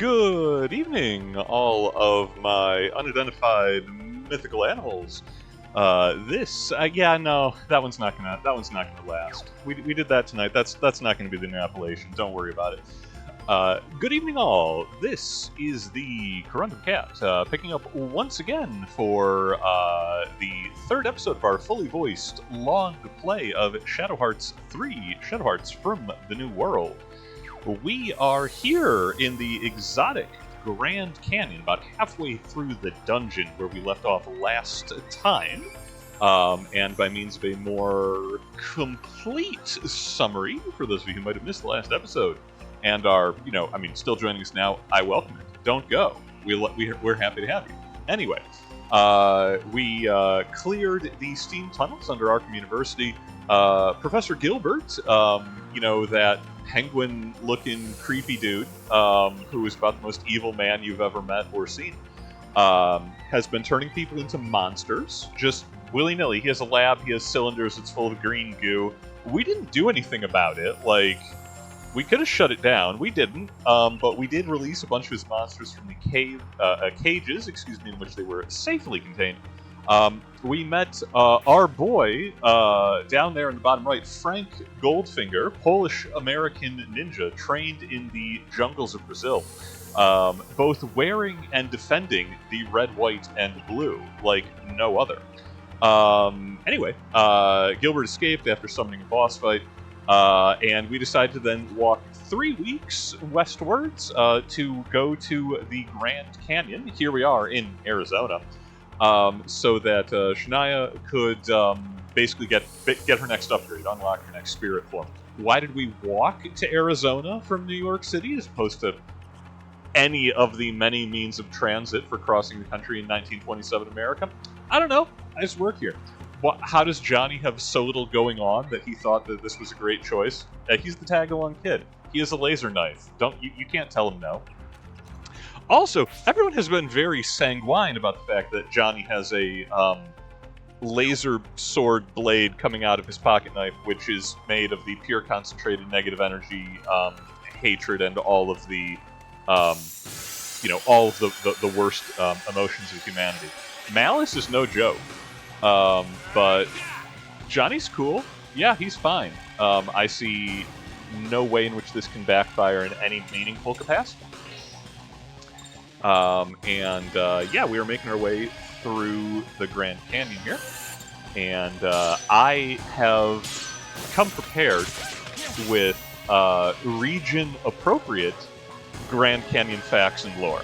Good evening, all of my unidentified mythical animals. No, that one's not gonna last. We did that tonight. That's not gonna be the new appellation. Don't worry about it. Good evening, all. This is the Corundum Cat, picking up once again for the third episode of our fully voiced long play of Shadow Hearts 3: Shadow Hearts from the New World. We are here in the exotic Grand Canyon, about halfway through the dungeon where we left off last time. And by means of a more complete summary, for those of you who might have missed the last episode, and are, still joining us now, I welcome it. Don't go. We're happy to have you. Anyway, we cleared the steam tunnels under Arkham University. Professor Gilbert, that penguin-looking creepy dude, who is about the most evil man you've ever met or seen, has been turning people into monsters, just willy-nilly. He has a lab, he has cylinders, it's full of green goo. We didn't do anything about it. We could have shut it down. We didn't, but we did release a bunch of his monsters from the cages, in which they were safely contained. We met our boy down there in the bottom right, Frank Goldfinger, Polish-American ninja trained in the jungles of Brazil, both wearing and defending the red, white, and blue like no other. Anyway, Gilbert escaped after summoning a boss fight, and we decided to then walk 3 weeks westwards to go to the Grand Canyon. Here we are in Arizona. So that Shania could basically get her next upgrade, unlock her next spirit form. Why did we walk to Arizona from New York City as opposed to any of the many means of transit for crossing the country in 1927 America? I don't know. I just work here. How does Johnny have so little going on that he thought that this was a great choice? He's the tag-along kid. He has a laser knife. You can't tell him no. Also, everyone has been very sanguine about the fact that Johnny has a laser sword blade coming out of his pocket knife, which is made of the pure concentrated negative energy, hatred, and all of the, the worst emotions of humanity. Malice is no joke, but Johnny's cool. Yeah, he's fine. I see no way in which this can backfire in any meaningful capacity. We are making our way through the Grand Canyon here, and I have come prepared with region-appropriate Grand Canyon facts and lore,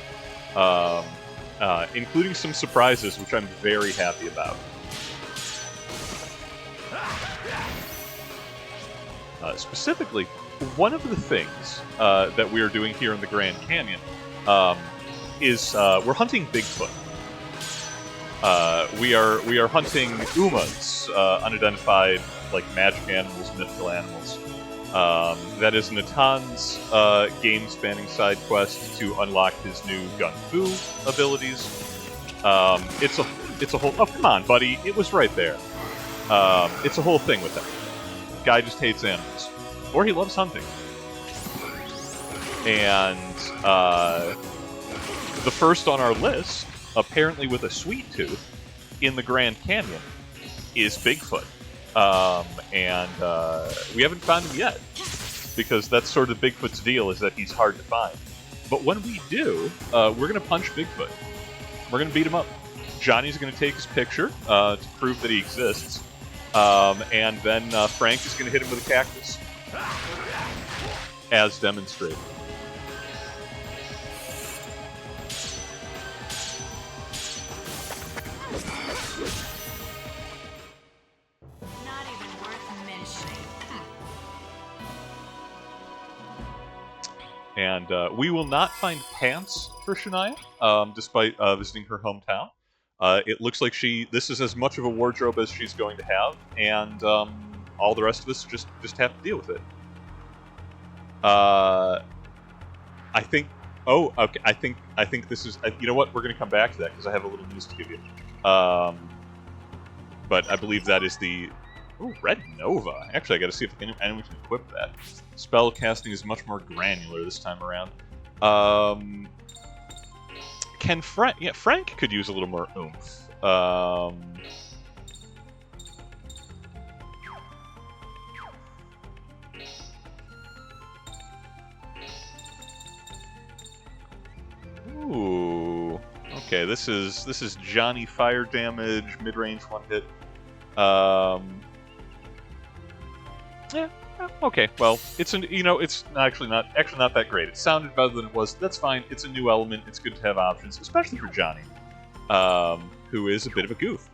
including some surprises, which I'm very happy about. Specifically, one of the things that we are doing here in the Grand Canyon is we're hunting Bigfoot. We are hunting Umas, unidentified, magic animals, mythical animals. That is Natan's game-spanning side quest to unlock his new Gun Fu abilities. It's a whole... Oh, come on, buddy. It was right there. It's a whole thing with him. Guy just hates animals. Or he loves hunting. And, the first on our list, apparently with a sweet tooth, in the Grand Canyon, is Bigfoot. We haven't found him yet, because that's sort of Bigfoot's deal, is that he's hard to find. But when we do, we're going to punch Bigfoot. We're going to beat him up. Johnny's going to take his picture to prove that he exists, and then Frank is going to hit him with a cactus, as demonstrated. And we will not find pants for Shania, despite visiting her hometown. It looks like this is as much of a wardrobe as she's going to have, and all the rest of us just have to deal with it. I think. Oh, okay. I think this is. You know what? We're going to come back to that because I have a little news to give you. But I believe that is the. Ooh, Red Nova. Actually, I gotta see if anyone can equip that. Spell casting is much more granular this time around. Can Frank... Yeah, Frank could use a little more oomph. Ooh. Okay, this is Johnny fire damage, mid-range one hit. Yeah. Okay. Well, it's it's actually not that great. It sounded better than it was. That's fine. It's a new element. It's good to have options, especially for Johnny, who is a bit of a goof.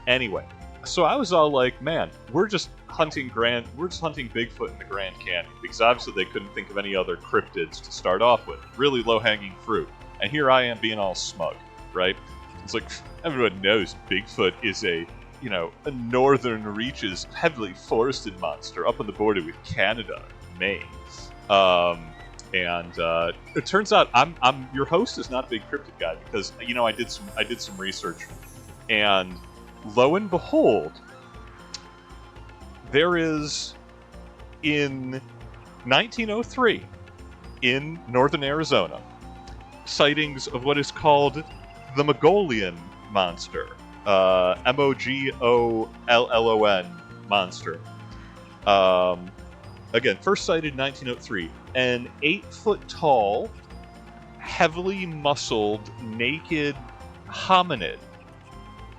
Anyway, so I was all like, man, we're just hunting Bigfoot in the Grand Canyon because obviously they couldn't think of any other cryptids to start off with. Really low-hanging fruit. And here I am being all smug, right? It's like, everyone knows Bigfoot is a northern reaches, heavily forested monster up on the border with Canada, Maine. It turns out your host is not a big cryptid guy because, I did some research. And lo and behold, there is, in 1903, in northern Arizona, sightings of what is called the Mongolian monster. Mogollon monster. Again, first sighted in 1903. An 8-foot-tall, heavily muscled, naked hominid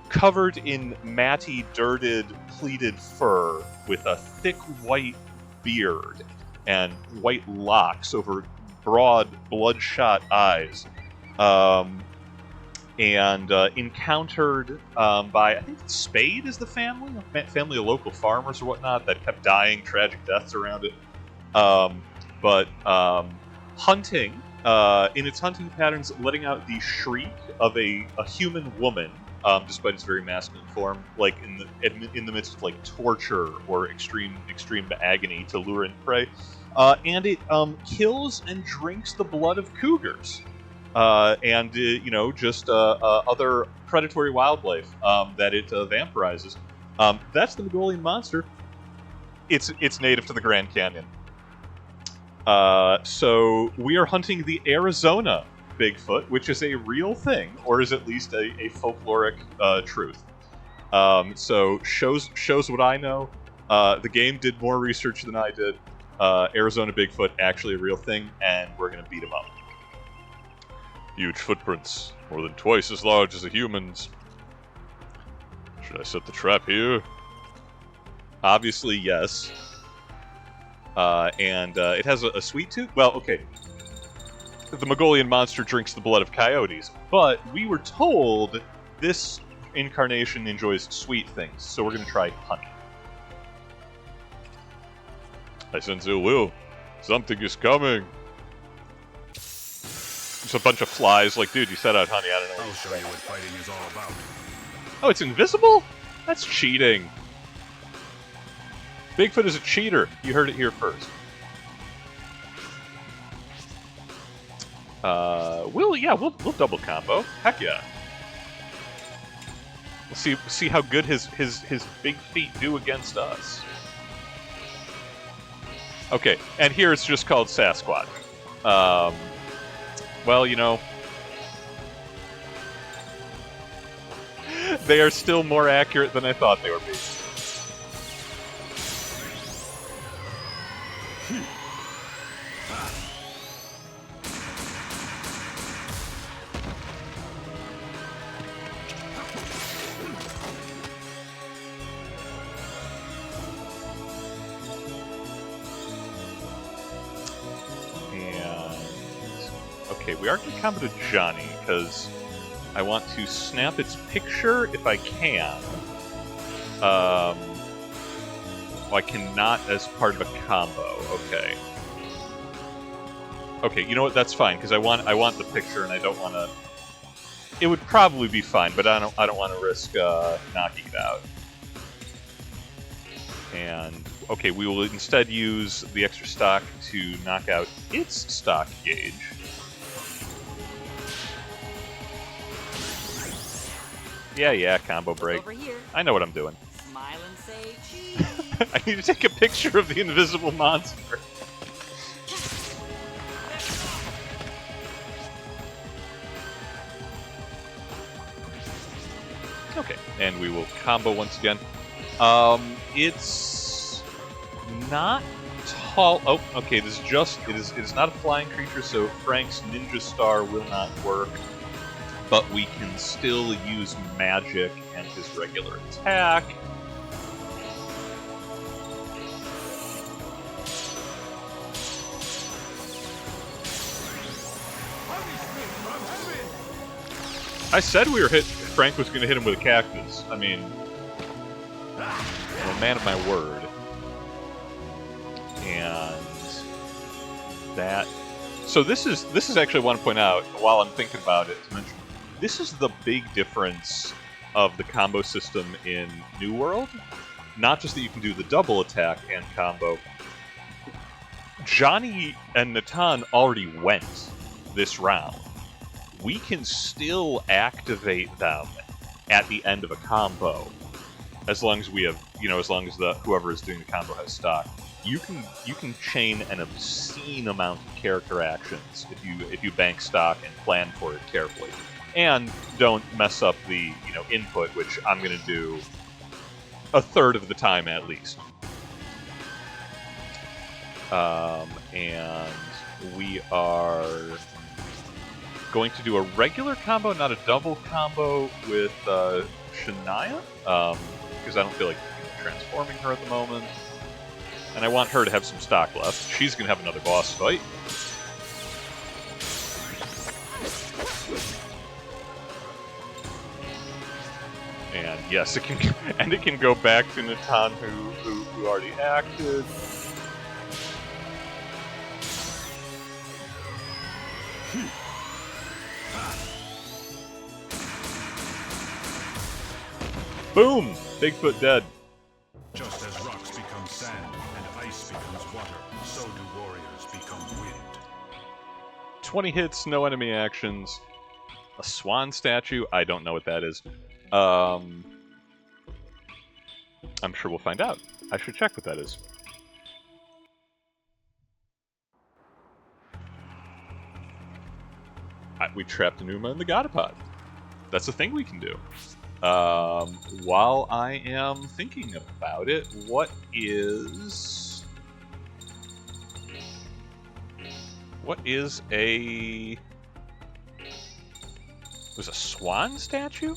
covered in matty, dirted, pleated fur with a thick white beard and white locks over broad, bloodshot eyes, encountered by, I think Spade is the family of local farmers or whatnot that kept dying, tragic deaths around it. Hunting, in its hunting patterns, letting out the shriek of a human woman, despite its very masculine form, like in the midst of like torture or extreme agony to lure in prey. And it kills and drinks the blood of cougars, other predatory wildlife that it vampirizes. That's the Mongolian monster. It's native to the Grand Canyon. So we are hunting the Arizona Bigfoot, which is a real thing, or is at least a folkloric truth. So shows what I know. The game did more research than I did. Arizona Bigfoot, actually a real thing, and we're going to beat him up. Huge footprints, more than twice as large as a human's. Should I set the trap here? Obviously, yes. It has a sweet tooth. Well, okay. The Mongolian monster drinks the blood of coyotes, but we were told this incarnation enjoys sweet things, so we're going to try honey. I sense ill will. Something is coming. It's a bunch of flies. Like, dude, you set out honey. I don't know. I'll show you what fighting is all about. Oh, it's invisible? That's cheating. Bigfoot is a cheater. You heard it here first. We'll double combo. Heck yeah. We'll see how good his big feet do against us. Okay, and here it's just called Sasquatch. They are still more accurate than I thought they would be. Okay, we are going to combo to Johnny, because I want to snap its picture if I can. I cannot as part of a combo. Okay. Okay, you know what? That's fine, because I want the picture, and I don't want to... It would probably be fine, but I don't want to risk knocking it out. And, okay, we will instead use the extra stock to knock out its stock gauge. Yeah, combo break. Over here. I know what I'm doing. Smile and say cheese. I need to take a picture of the invisible monster. And we will combo once again. It's not tall. Oh, okay. This is just it is not a flying creature, so Frank's Ninja Star will not work. But we can still use magic and his regular attack. I said Frank was going to hit him with a cactus. I mean, I'm a man of my word. And that... So this is actually, I want to point out, while I'm thinking about it, to mention, this is the big difference of the combo system in New World. Not just that you can do the double attack and combo. Johnny and Natan already went this round. We can still activate them at the end of a combo, as long as we have, as long as whoever is doing the combo has stock. You can chain an obscene amount of character actions if you bank stock and plan for it carefully, and don't mess up the input, which I'm going to do a third of the time at least. And we are going to do a regular combo, not a double combo with Shania, because I don't feel like transforming her at the moment. And I want her to have some stock left. She's going to have another boss fight. And yes, it can go back to Natan, who already acted. Boom! Bigfoot dead. Just as rocks become sand and ice becomes water, so do warriors become wind. 20 hits, no enemy actions. A swan statue? I don't know what that is. I'm sure we'll find out. I should check what that is. We trapped Enuma in the Godapod. That's a thing we can do. While I am thinking about it, what is a... Was a swan statue?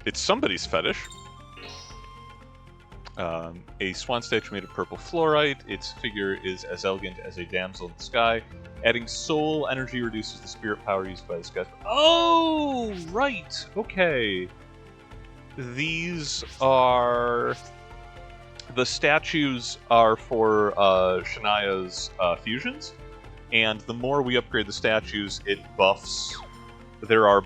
It's somebody's fetish. A swan statue made of purple fluorite. Its figure is as elegant as a damsel in the sky. Adding soul energy reduces the spirit power used by the sky. Oh, right. Okay. These are... The statues are for Shania's fusions. And the more we upgrade the statues, it buffs... There are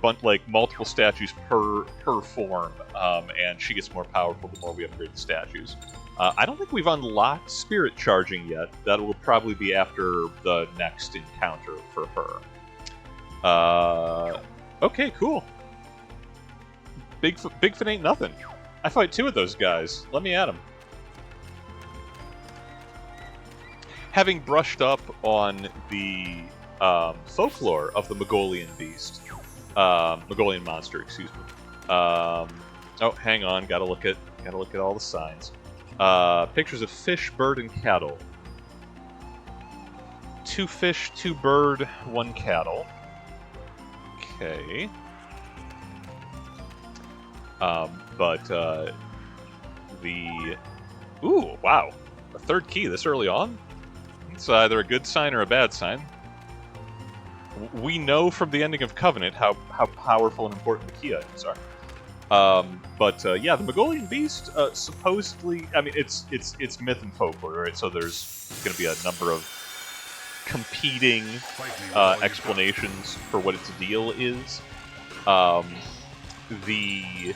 multiple statues per form, and she gets more powerful the more we upgrade the statues. I don't think we've unlocked spirit charging yet. That will probably be after the next encounter for her. Okay, cool. Bigfoot ain't nothing. I fight 2 of those guys. Let me at them. Having brushed up on the folklore of the Mongolian beast, Mongolian monster, excuse me. Oh, hang on, gotta look at all the signs. Pictures of fish, bird, and cattle. 2 fish, 2 bird, 1 cattle. Okay. Ooh, wow. A 3rd key this early on? It's either a good sign or a bad sign. We know from the ending of Covenant how powerful and important the key items are. Yeah, the Mongolian beast, supposedly... I mean, it's myth and folklore, right? So there's going to be a number of competing explanations for what its deal is. The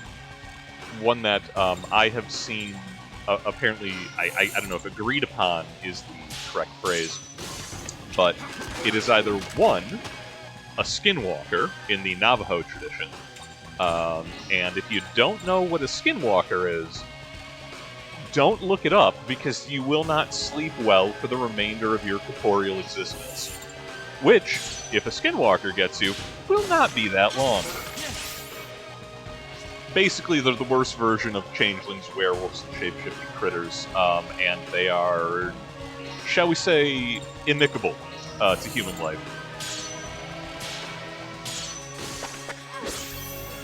one that I have seen, apparently, I don't know if agreed upon is the correct phrase, but it is either 1, a skinwalker in the Navajo tradition, and if you don't know what a skinwalker is, don't look it up because you will not sleep well for the remainder of your corporeal existence. Which, if a skinwalker gets you, will not be that long. Basically, they're the worst version of changelings, werewolves, and shape-shifting critters, and they are, shall we say, amicable to human life.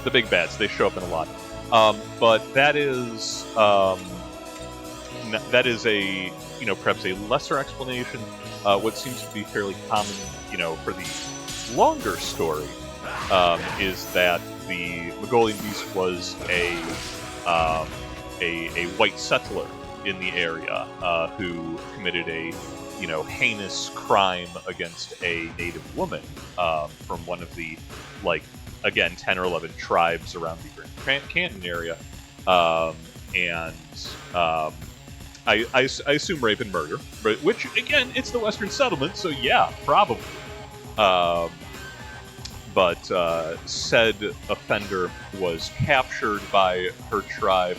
The big bads, they show up in a lot. But that is a, perhaps a lesser explanation. What seems to be fairly common, for the longer story, is that the Mongolian beast was a white settler in the area who committed a heinous crime against a native woman from one of the, again, 10 or 11 tribes around the Grand Canyon area, and I assume rape and murder, which, again, it's the Western settlement, so yeah, probably. But said offender was captured by her tribe,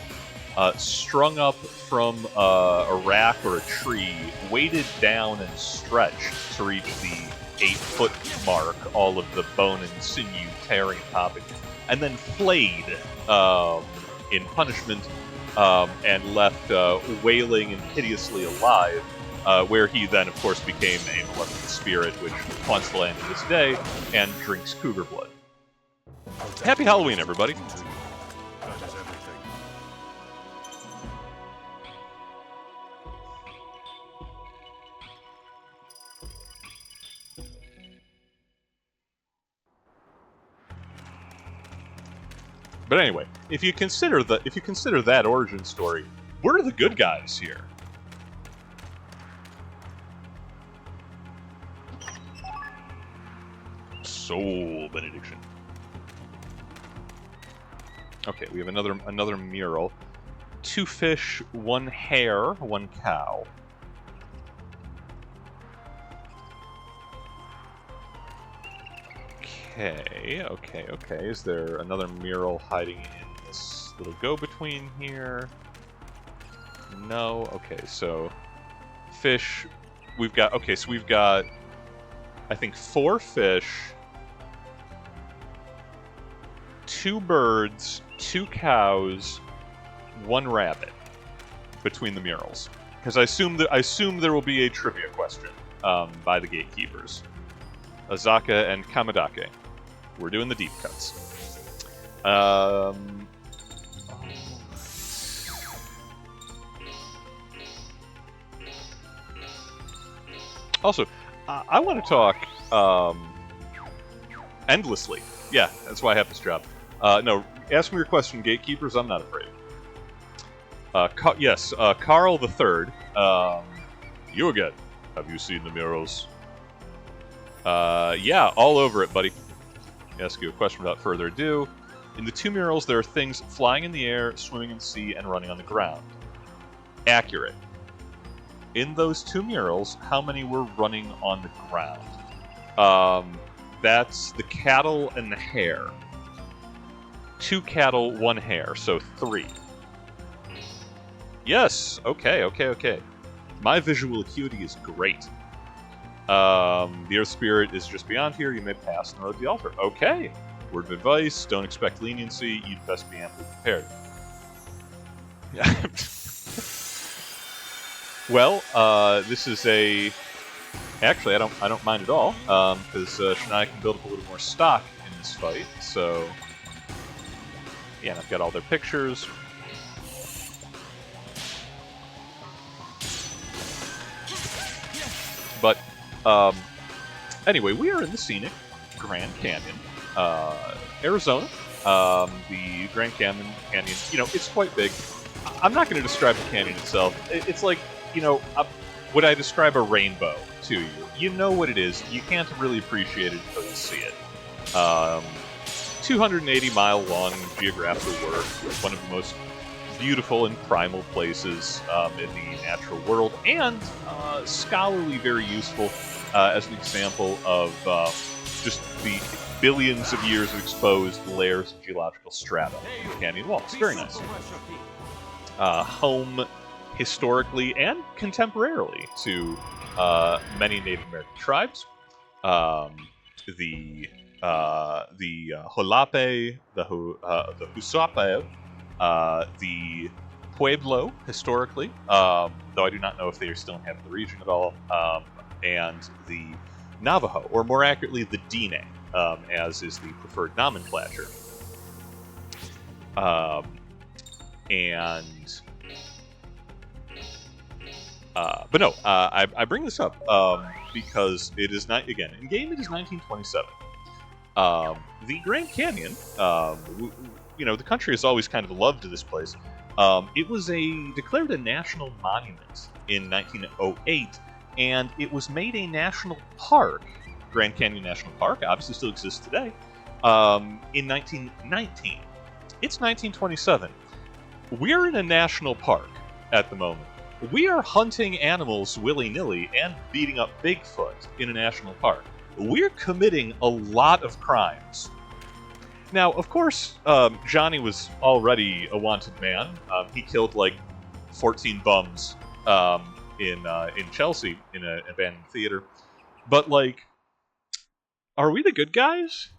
strung up from a rack or a tree, weighted down and stretched to reach the 8-foot mark, all of the bone and sinew tearing and popping, and then flayed in punishment, and left wailing and hideously alive, where he then, of course, became a malevolent spirit which haunts the land to this day and drinks cougar blood. Happy Halloween, everybody! That is everything. But anyway, if you consider that origin story, we're the good guys here. Soul benediction. Okay, we have another mural. 2 fish, 1 hare, 1 cow. Okay. Is there another mural hiding in this little go-between here? No. Okay, so fish. We've got I think 4 fish, 2 birds, 2 cows, 1 rabbit between the murals. Because I assume there will be a trivia question by the gatekeepers. Azaka and Kamadake. We're doing the deep cuts. Also, I want to talk endlessly. Yeah, that's why I have this job. No, ask me your question, gatekeepers. I'm not afraid. Yes, Carl the Third. You again. Have you seen the murals? Yeah, all over it, buddy. Ask you a question without further ado. In the 2 murals, there are things flying in the air, swimming in the sea, and running on the ground. Accurate. In those 2 murals, how many were running on the ground? That's the cattle and the hare. 2 cattle, 1 hare, so 3. Yes, okay. My visual acuity is great. The Earth Spirit is just beyond here. You may pass and road the altar. Okay. Word of advice, don't expect leniency. You'd best be amply prepared. Yeah. Well, this is a... Actually, I don't mind at all, because Shania can build up a little more stock in this fight, so... Yeah, and I've got all their pictures. But, anyway, we are in the scenic Grand Canyon, Arizona. The Grand Canyon, it's quite big. I'm not going to describe the canyon itself. It's like, would I describe a rainbow to you? You know what it is. You can't really appreciate it until you see it. 280-mile long geographical work, one of the most beautiful and primal places in the natural world, and scholarly very useful as an example of just the billions of years of exposed layers of geological strata in the canyon walls. Very nice. Home historically and contemporarily to many Native American tribes. The Holape, the Husape, the Pueblo, historically, though I do not know if they are still inhabit the region at all, and the Navajo, or more accurately, the Diné, as is the preferred nomenclature. But no, I bring this up because it is not, again, in game it is 1927. The Grand Canyon, the country has always kind of loved this place. It was declared a national monument in 1908, and it was made a national park. Grand Canyon National Park obviously still exists today. In 1919. It's 1927. We're in a national park at the moment. We are hunting animals willy-nilly and beating up Bigfoot in a national park. We're committing a lot of crimes. Now, of course, Johnny was already a wanted man. He killed like 14 bums in Chelsea in an abandoned theater. But like, are we the good guys?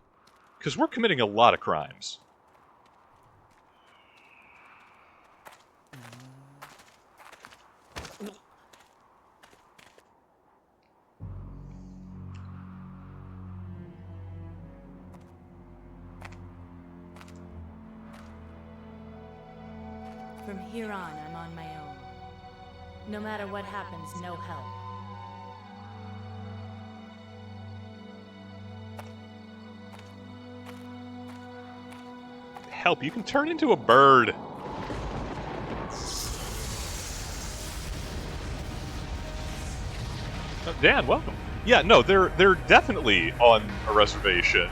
Because we're committing a lot of crimes. From here on, I'm on my own. No matter what happens, no help. Help, you can turn into a bird. Dan, welcome. Yeah, no, they're definitely on a reservation,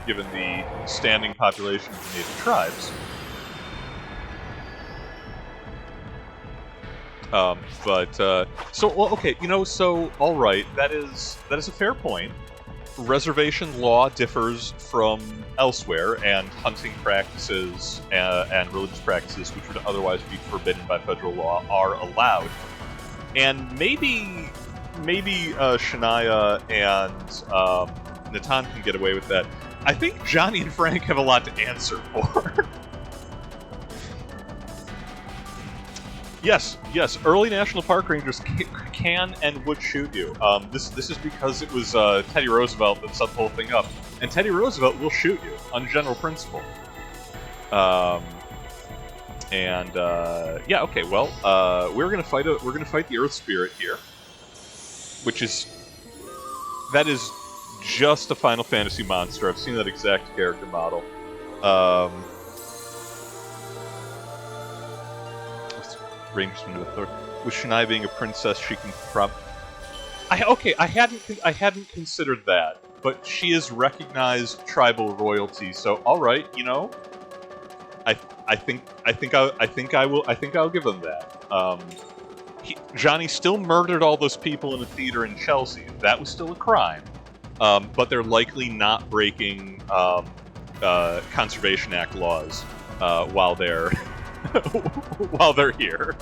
given the standing population of the native tribes. All right, that is a fair point. Reservation law differs from elsewhere, and hunting practices and religious practices, which would otherwise be forbidden by federal law, are allowed. And maybe Shania and Natan can get away with that. I think Johnny and Frank have a lot to answer for. Yes, early national park rangers can and would shoot you. This is because it was Teddy Roosevelt that set the whole thing up, and Teddy Roosevelt will shoot you on general principle. Yeah, okay. Well, we're gonna fight the Earth Spirit here, that is just a Final Fantasy monster. I've seen that exact character model. Rangers from the Thor. With Shania being a princess, she can I hadn't considered that, but she is recognized tribal royalty. So, all right, I think I'll give them that. Johnny still murdered all those people in a theater in Chelsea. That was still a crime, but they're likely not breaking Conservation Act laws while they're here.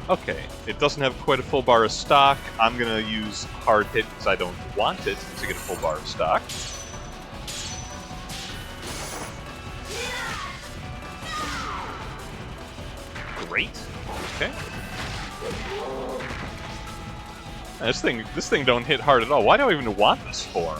Okay, it doesn't have quite a full bar of stock. I'm gonna use hard hit because I don't want it to get a full bar of stock. Great. Okay. This thing don't hit hard at all. Why do I even want this for?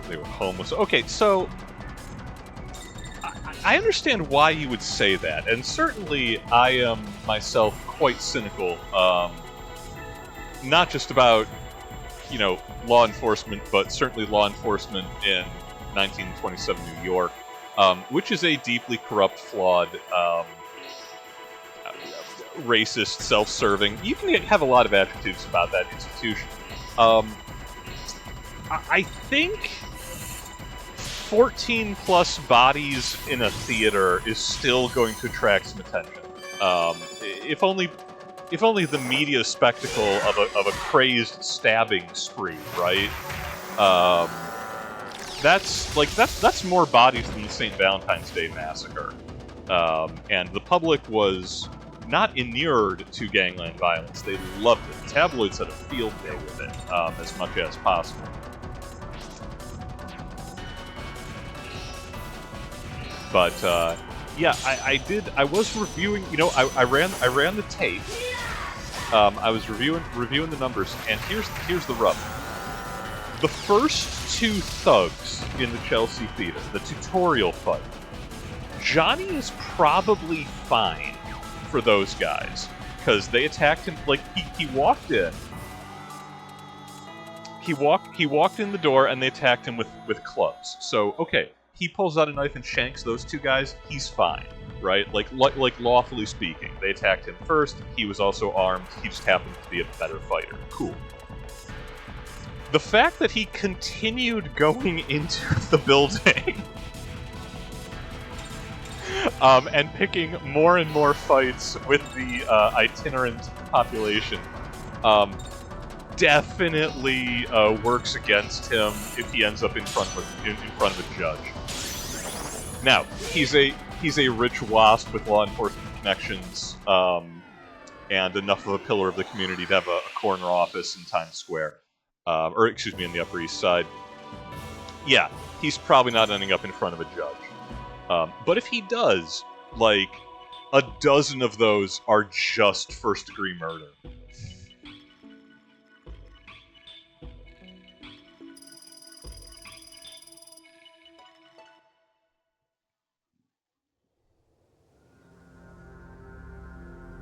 They were homeless. Okay, so I understand why you would say that, and certainly I am myself quite cynical not just about, you know, law enforcement, but certainly law enforcement in 1927 New York, which is a deeply corrupt, flawed, racist, self-serving. You can have a lot of adjectives about that institution. I think 14 plus bodies in a theater is still going to attract some attention. If only the media spectacle of a crazed stabbing spree, right? That's more bodies than the St. Valentine's Day massacre. And the public was not inured to gangland violence. They loved it. The tabloids had a field day with it, as much as possible. But yeah, I was reviewing. You know, I ran the tape. I was reviewing the numbers, and here's the rub. The first two thugs in the Chelsea Theater, the tutorial fight, Johnny is probably fine for those guys because they attacked him. Like he walked in. He walked in the door, and they attacked him with clubs. So okay. He pulls out a knife and shanks those two guys, he's fine, right? Like lawfully speaking. They attacked him first, he was also armed, he just happened to be a better fighter. Cool. The fact that he continued going into the building and picking more and more fights with the itinerant population definitely works against him if he ends up in front of a judge. Now, he's a rich wasp with law enforcement connections, and enough of a pillar of the community to have a corner office in Times Square, or excuse me, in the Upper East Side. Yeah, he's probably not ending up in front of a judge. But if he does, like, a dozen of those are just first-degree murder.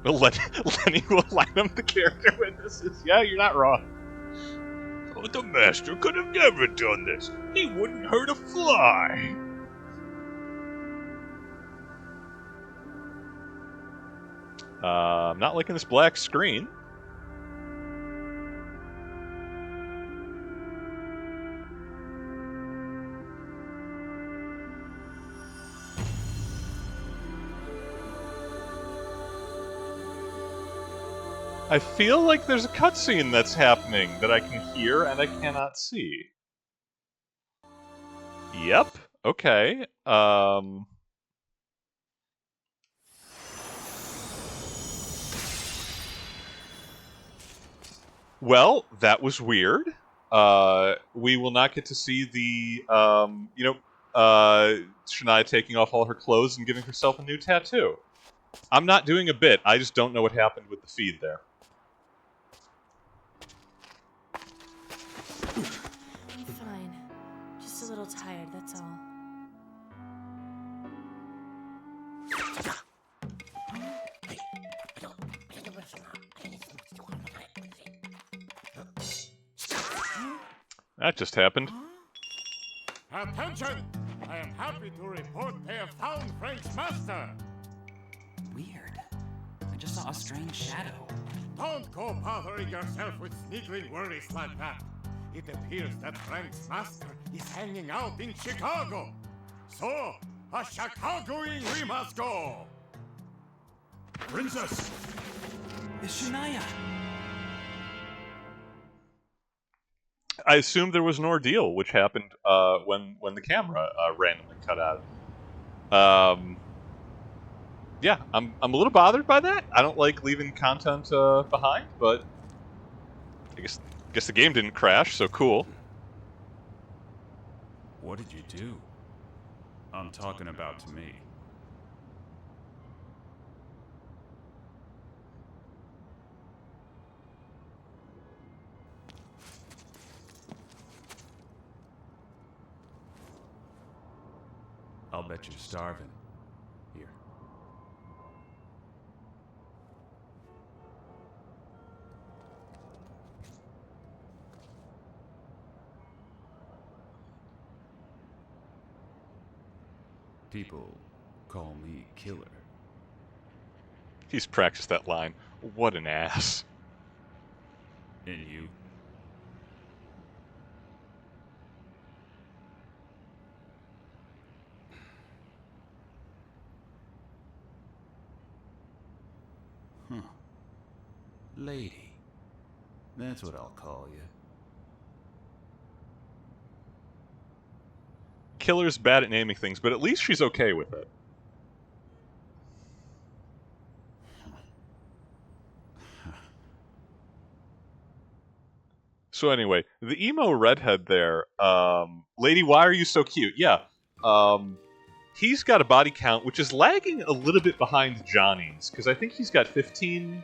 Lenny will line up the character witnesses. Yeah, you're not wrong. Oh, the master could have never done this. He wouldn't hurt a fly. I'm not liking this black screen. I feel like there's a cutscene that's happening that I can hear and I cannot see. Yep. Okay. Well, that was weird. We will not get to see the, Shania taking off all her clothes and giving herself a new tattoo. I'm not doing a bit. I just don't know what happened with the feed there. I'm fine. Just a little tired, that's all. That just happened. Attention! I am happy to report they have found Frank's master! Weird. I just saw a strange shadow. Don't go bothering yourself with sniggling worries like that. It appears that Frank's master is hanging out in Chicago. So, a Chicagoing we must go! Princess! It's Shania! I assumed there was an ordeal, which happened when the camera randomly cut out. Yeah, I'm a little bothered by that. I don't like leaving content behind, but I guess the game didn't crash, so cool. What did you do? I'm talking about to me. I'll bet you're starving. Here. People call me Killer. He's practiced that line. What an ass. And you? Huh. Lady. That's what I'll call you. Killer's bad at naming things, but at least she's okay with it. So anyway, the emo redhead there, Lady, why are you so cute? Yeah, he's got a body count which is lagging a little bit behind Johnny's, because I think he's got 15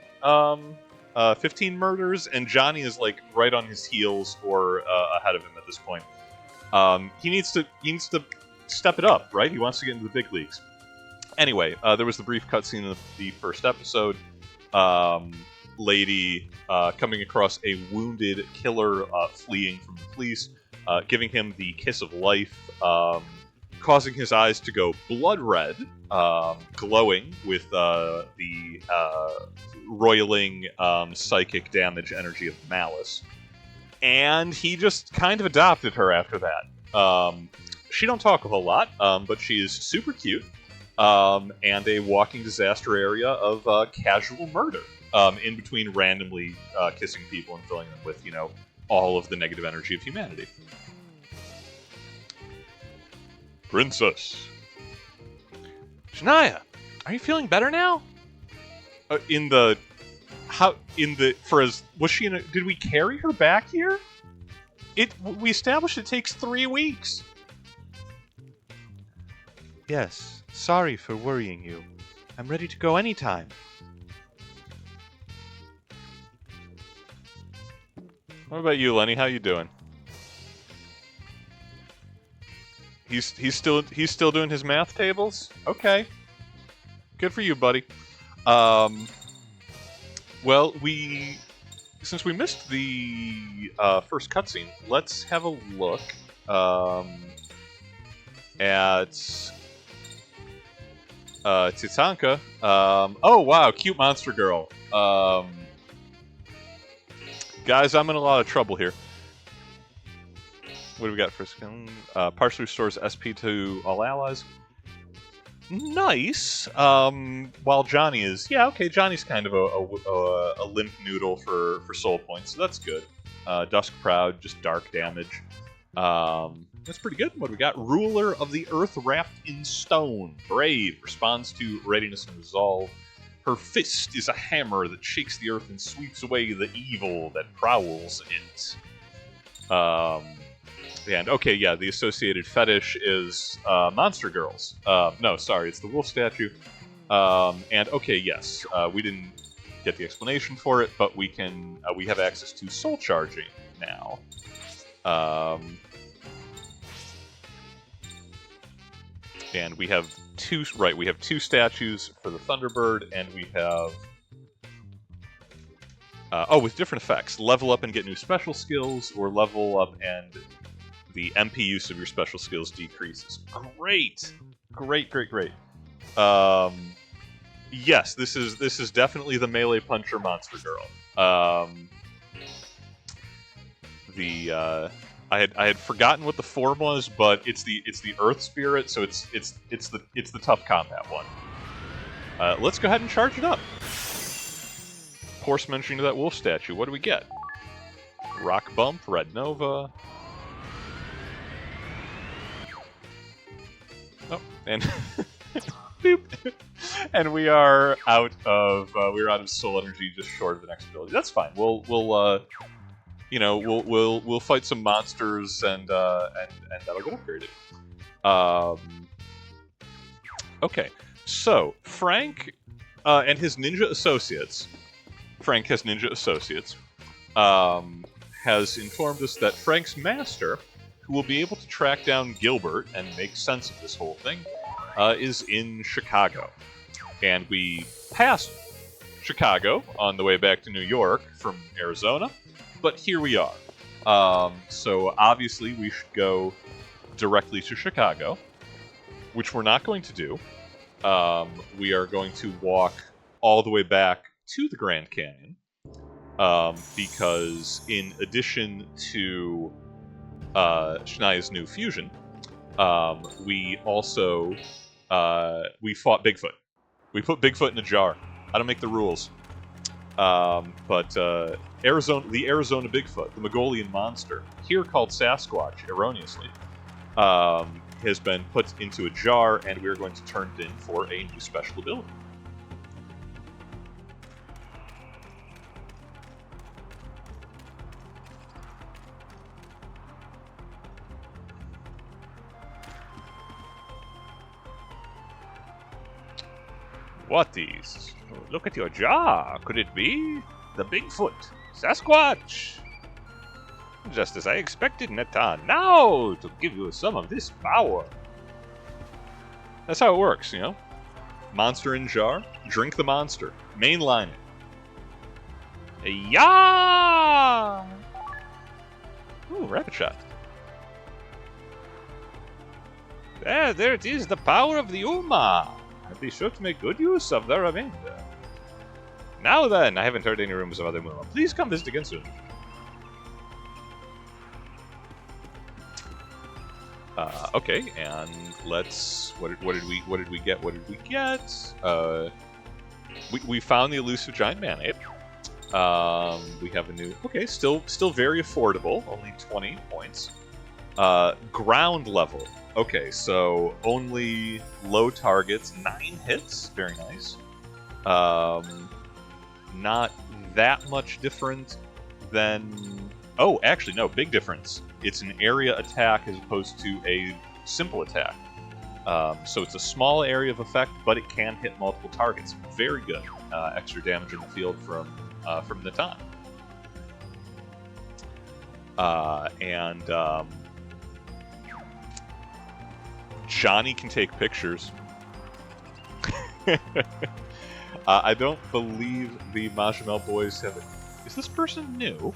murders, and Johnny is like right on his heels or ahead of him at this point. He needs to step it up, right? He wants to get into the big leagues. Anyway, there was the brief cutscene of the first episode. Lady coming across a wounded killer fleeing from the police, giving him the kiss of life, causing his eyes to go blood red, glowing with the roiling psychic damage energy of malice. And he just kind of adopted her after that. She don't talk a whole lot, but she is super cute, and a walking disaster area of casual murder. In between randomly kissing people and filling them with, all of the negative energy of humanity. Princess. Shania, are you feeling better now? Was she did we carry her back here? We established it takes 3 weeks. Yes, sorry for worrying you. I'm ready to go anytime. What about you, Lenny? How you doing? He's still doing his math tables? Okay. Good for you, buddy. Well, since we missed the first cutscene, let's have a look at Tatanka. Oh wow, cute monster girl. Guys, I'm in a lot of trouble here. What do we got for skin? Partially restores SP to all allies. Nice. While Johnny is... Yeah, okay, Johnny's kind of a limp noodle for soul points, so that's good. Dusk Proud, just dark damage. That's pretty good. What do we got? Ruler of the Earth wrapped in stone. Brave. Responds to readiness and resolve. Her fist is a hammer that shakes the earth and sweeps away the evil that prowls it. And, okay, yeah, the associated fetish is monster girls. No, sorry, it's the wolf statue. And, okay, yes, we didn't get the explanation for it, but we have access to soul charging now. And we have two statues for the Thunderbird, and we have with different effects. Level up and get new special skills, or level up and the MP use of your special skills decreases. Great. Yes, this is definitely the melee puncher monster girl. I had forgotten what the form was, but it's the Earth Spirit, so it's the tough combat one. Let's go ahead and charge it up. Horse mentioning to that wolf statue. What do we get? Rock Bump, Red Nova. Oh, and boop. And we are out of soul energy, just short of the next ability. That's fine. We'll fight some monsters and that'll get upgraded. Okay, so Frank and his ninja associates. Frank has ninja associates. Has informed us that Frank's master, who will be able to track down Gilbert and make sense of this whole thing, is in Chicago. And we passed Chicago on the way back to New York from Arizona. But here we are. So obviously we should go directly to Chicago. which we're not going to do. We are going to walk all the way back to the Grand Canyon, because in addition to Shania's new fusion, we also we fought Bigfoot. We put Bigfoot in a jar. I don't make the rules. But the Arizona Bigfoot, the Mongolian monster, here called Sasquatch, erroneously, has been put into a jar, and we're going to turn it in for a new special ability. What is? Look at your jar. Could it be the Bigfoot? Sasquatch! Just as I expected, Natan. Now, to give you some of this power. That's how it works, you know? Monster in jar, drink the monster. Mainline it. Yeah! Ooh, rapid shot. There it is, the power of the Uma. Be sure to make good use of the remainder. Now then, I haven't heard any rumors of other Muma. Please come visit again soon. Okay, and let's. What did we get? What did we get? We found the elusive giant man-ape. We have a new. Okay, still very affordable. Only 20 points. Ground level. Okay, so only low targets, 9 hits. Very nice. Not that much different than... Oh, actually, no, big difference. It's an area attack as opposed to a simple attack. So it's a small area of effect, but it can hit multiple targets. Very good. Extra damage in the field from Natan. Johnny can take pictures. I don't believe the Majamel boys have it. Is this person new?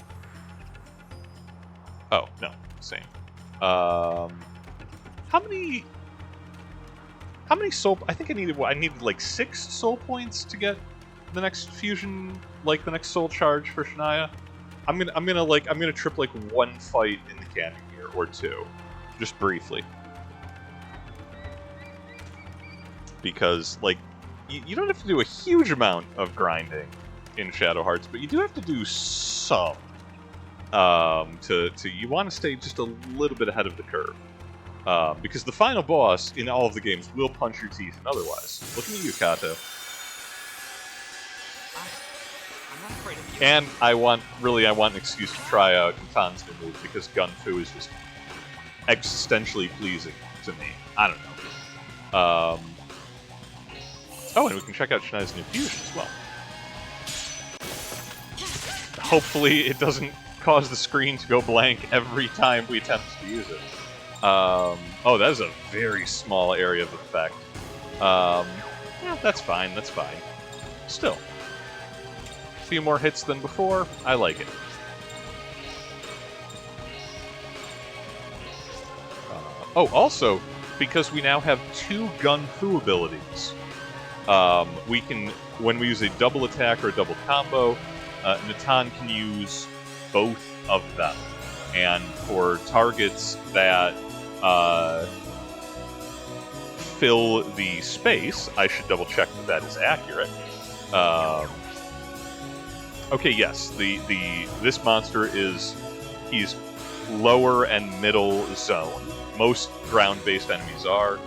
Oh, no. Same. How many soul... I think I needed like 6 soul points to get the next fusion, like the next soul charge for Shania. I'm gonna trip like 1 fight in the canyon here, or 2. Just briefly. Because, like, you don't have to do a huge amount of grinding in Shadow Hearts, but you do have to do some. You want to stay just a little bit ahead of the curve. Because the final boss in all of the games will punch your teeth and otherwise. Looking at you, Kato. I'm not afraid of you. And I want an excuse to try out Natan's new move, because Gun Fu is just existentially pleasing to me. I don't know. Oh, and we can check out Shania's new fusion as well. Hopefully it doesn't cause the screen to go blank every time we attempt to use it. Oh, that is a very small area of effect. Yeah, that's fine, that's fine. Still. A few more hits than before, I like it. Oh, also, because we now have 2 Gun Fu abilities, we can, when we use a double attack or a double combo, Natan can use both of them. And for targets that fill the space, I should double check that that is accurate. Okay, yes, this monster he's lower and middle zone. Most ground-based enemies are.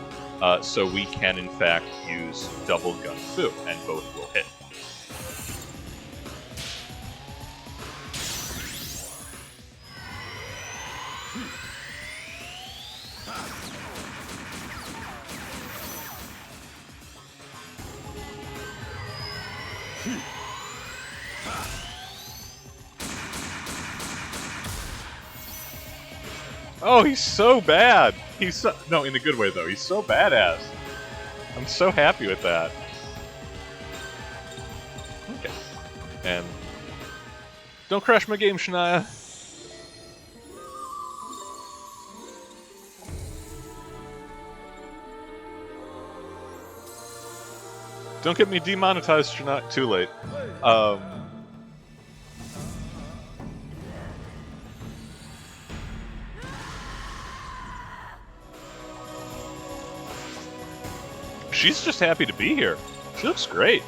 So we can, in fact, use double Gun Fu, and both will hit. Oh, he's so bad! No, in a good way, though. He's so badass. I'm so happy with that. Okay. And... don't crash my game, Shania. Don't get me demonetized, you're not too late. She's just happy to be here. She looks great.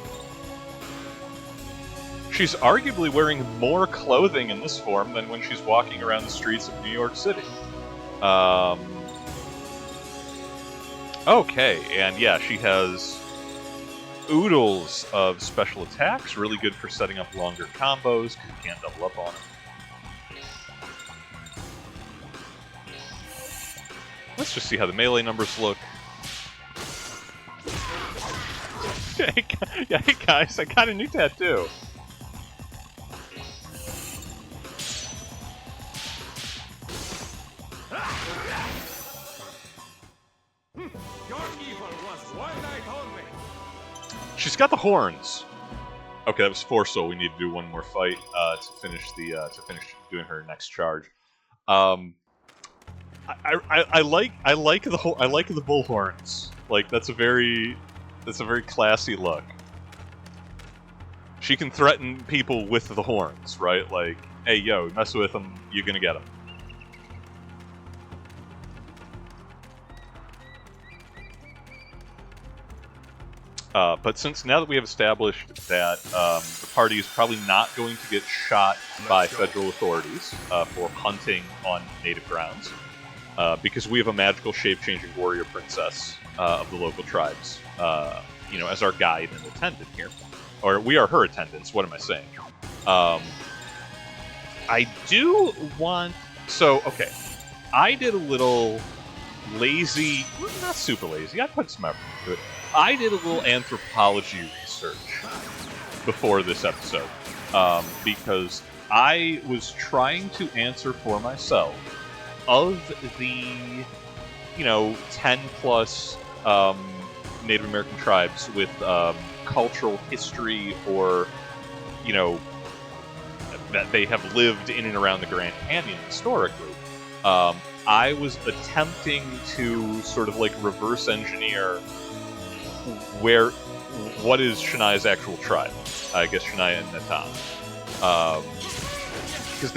She's arguably wearing more clothing in this form than when she's walking around the streets of New York City. Okay, and yeah, she has oodles of special attacks, really good for setting up longer combos, because you can't double up on them. Let's just see how the melee numbers look. Hey guys, I got a new tattoo. Your evil was one night only. She's got the horns. Okay, that was 4 soul. We need to do one more fight to finish doing her next charge. I like the bull horns. Like that's a very classy look. She can threaten people with the horns, right? Like, hey, yo, mess with them, you're gonna get them. But since now that we have established that the party is probably not going to get shot by federal authorities for hunting on native grounds, because we have a magical shape-changing warrior princess of the local tribes, as our guide and attendant here. Or we are her attendants, what am I saying? I do want... So, okay. I did a little lazy... Not super lazy, I put some effort into it. I did a little anthropology research before this episode, because I was trying to answer for myself of the, 10 plus Native American tribes with cultural history or, that they have lived in and around the Grand Canyon historically. I was attempting to sort of like reverse engineer what is Shania's actual tribe? I guess Shania and Natan. Because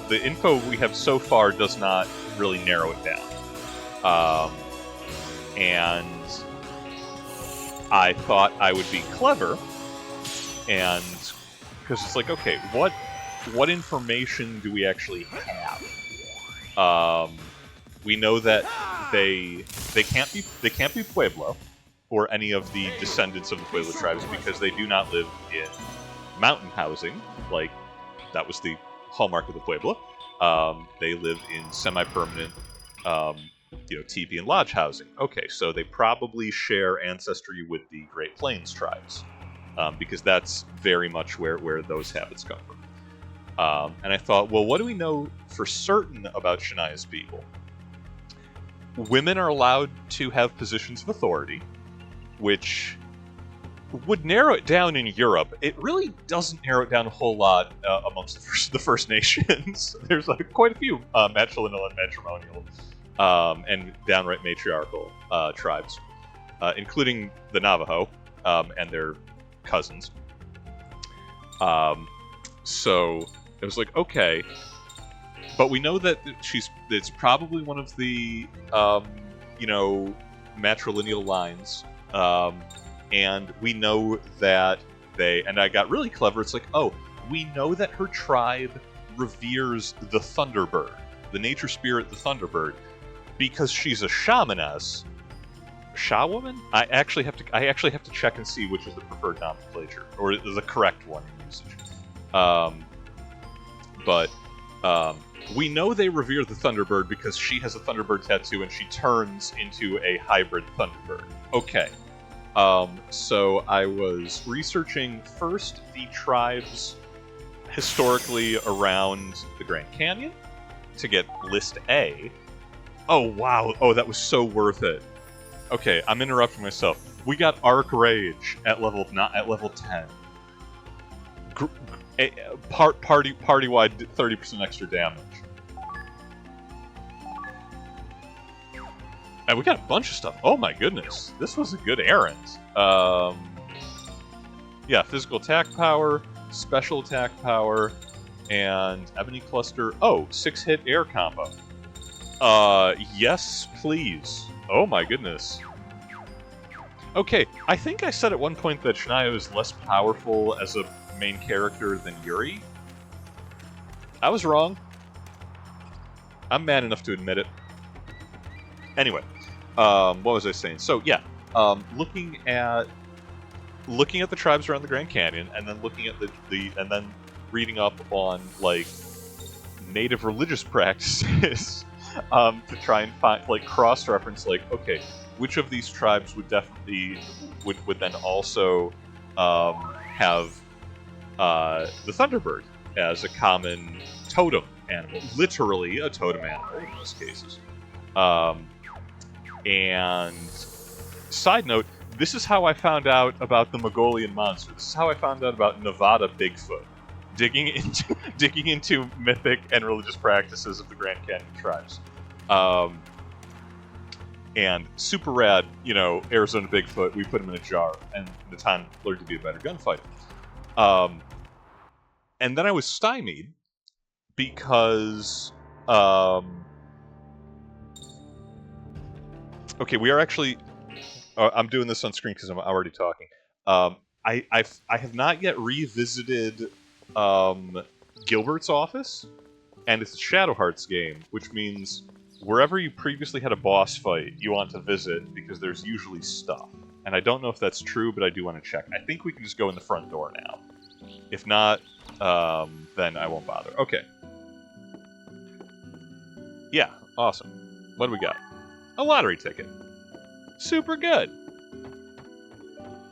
the info we have so far does not really narrow it down. And I thought I would be clever, and because it's like, okay, what information do we actually have? We know that they can't be Pueblo or any of the descendants of the Pueblo tribes because they do not live in mountain housing, like that was the hallmark of the Pueblo. They live in semi-permanent, teepee and lodge housing. Okay, so they probably share ancestry with the Great Plains tribes, because that's very much where those habits come from. And I thought, well, what do we know for certain about Shania's people? Women are allowed to have positions of authority, which would narrow it down in Europe. It really doesn't narrow it down a whole lot amongst the First Nations. There's quite a few matrilineal and matrimonial and downright matriarchal tribes, including the Navajo and their cousins. So it was like, okay, but we know that it's probably one of the matrilineal lines, and we know that and I got really clever. It's like, oh, we know that her tribe reveres the Thunderbird, the nature spirit, the Thunderbird, because she's a shamaness. Sha woman? I actually have to check and see which is the preferred nomenclature or the correct one in usage. But we know they revere the Thunderbird because she has a Thunderbird tattoo and she turns into a hybrid Thunderbird. Okay. So I was researching first the tribes historically around the Grand Canyon to get list A. Oh, wow. Oh, that was so worth it. Okay, I'm interrupting myself. We got Arc Rage at level 10. Party-wide 30% extra damage. And we got a bunch of stuff. Oh my goodness. This was a good errand. Yeah, physical attack power, special attack power, and Ebony Cluster. Oh, 6-hit air combo. Yes, please. Oh my goodness. Okay, I think I said at one point that Shania is less powerful as a main character than Yuri. I was wrong. I'm man enough to admit it. Anyway, what was I saying? So yeah, looking at the tribes around the Grand Canyon, and then looking at and then reading up on like native religious practices to try and find like cross-reference, like, okay, which of these tribes would definitely would then also have the Thunderbird as a common totem animal, literally a totem animal in most cases. And side note, this is how I found out about the Mongolian monster. This is how I found out about Nevada Bigfoot. Digging into mythic and religious practices of the Grand Canyon tribes. And super rad, you know, Arizona Bigfoot, we put him in a jar, and the time learned to be a better gunfighter. And then I was stymied because okay, we are actually I'm doing this on screen because I'm already talking. I have not yet revisited Gilbert's office, and it's a Shadow Hearts game, which means wherever you previously had a boss fight, you want to visit because there's usually stuff. And I don't know if that's true, but I do want to check. I think we can just go in the front door now. If not, then I won't bother. Okay. Yeah, awesome. What do we got? A lottery ticket. Super good.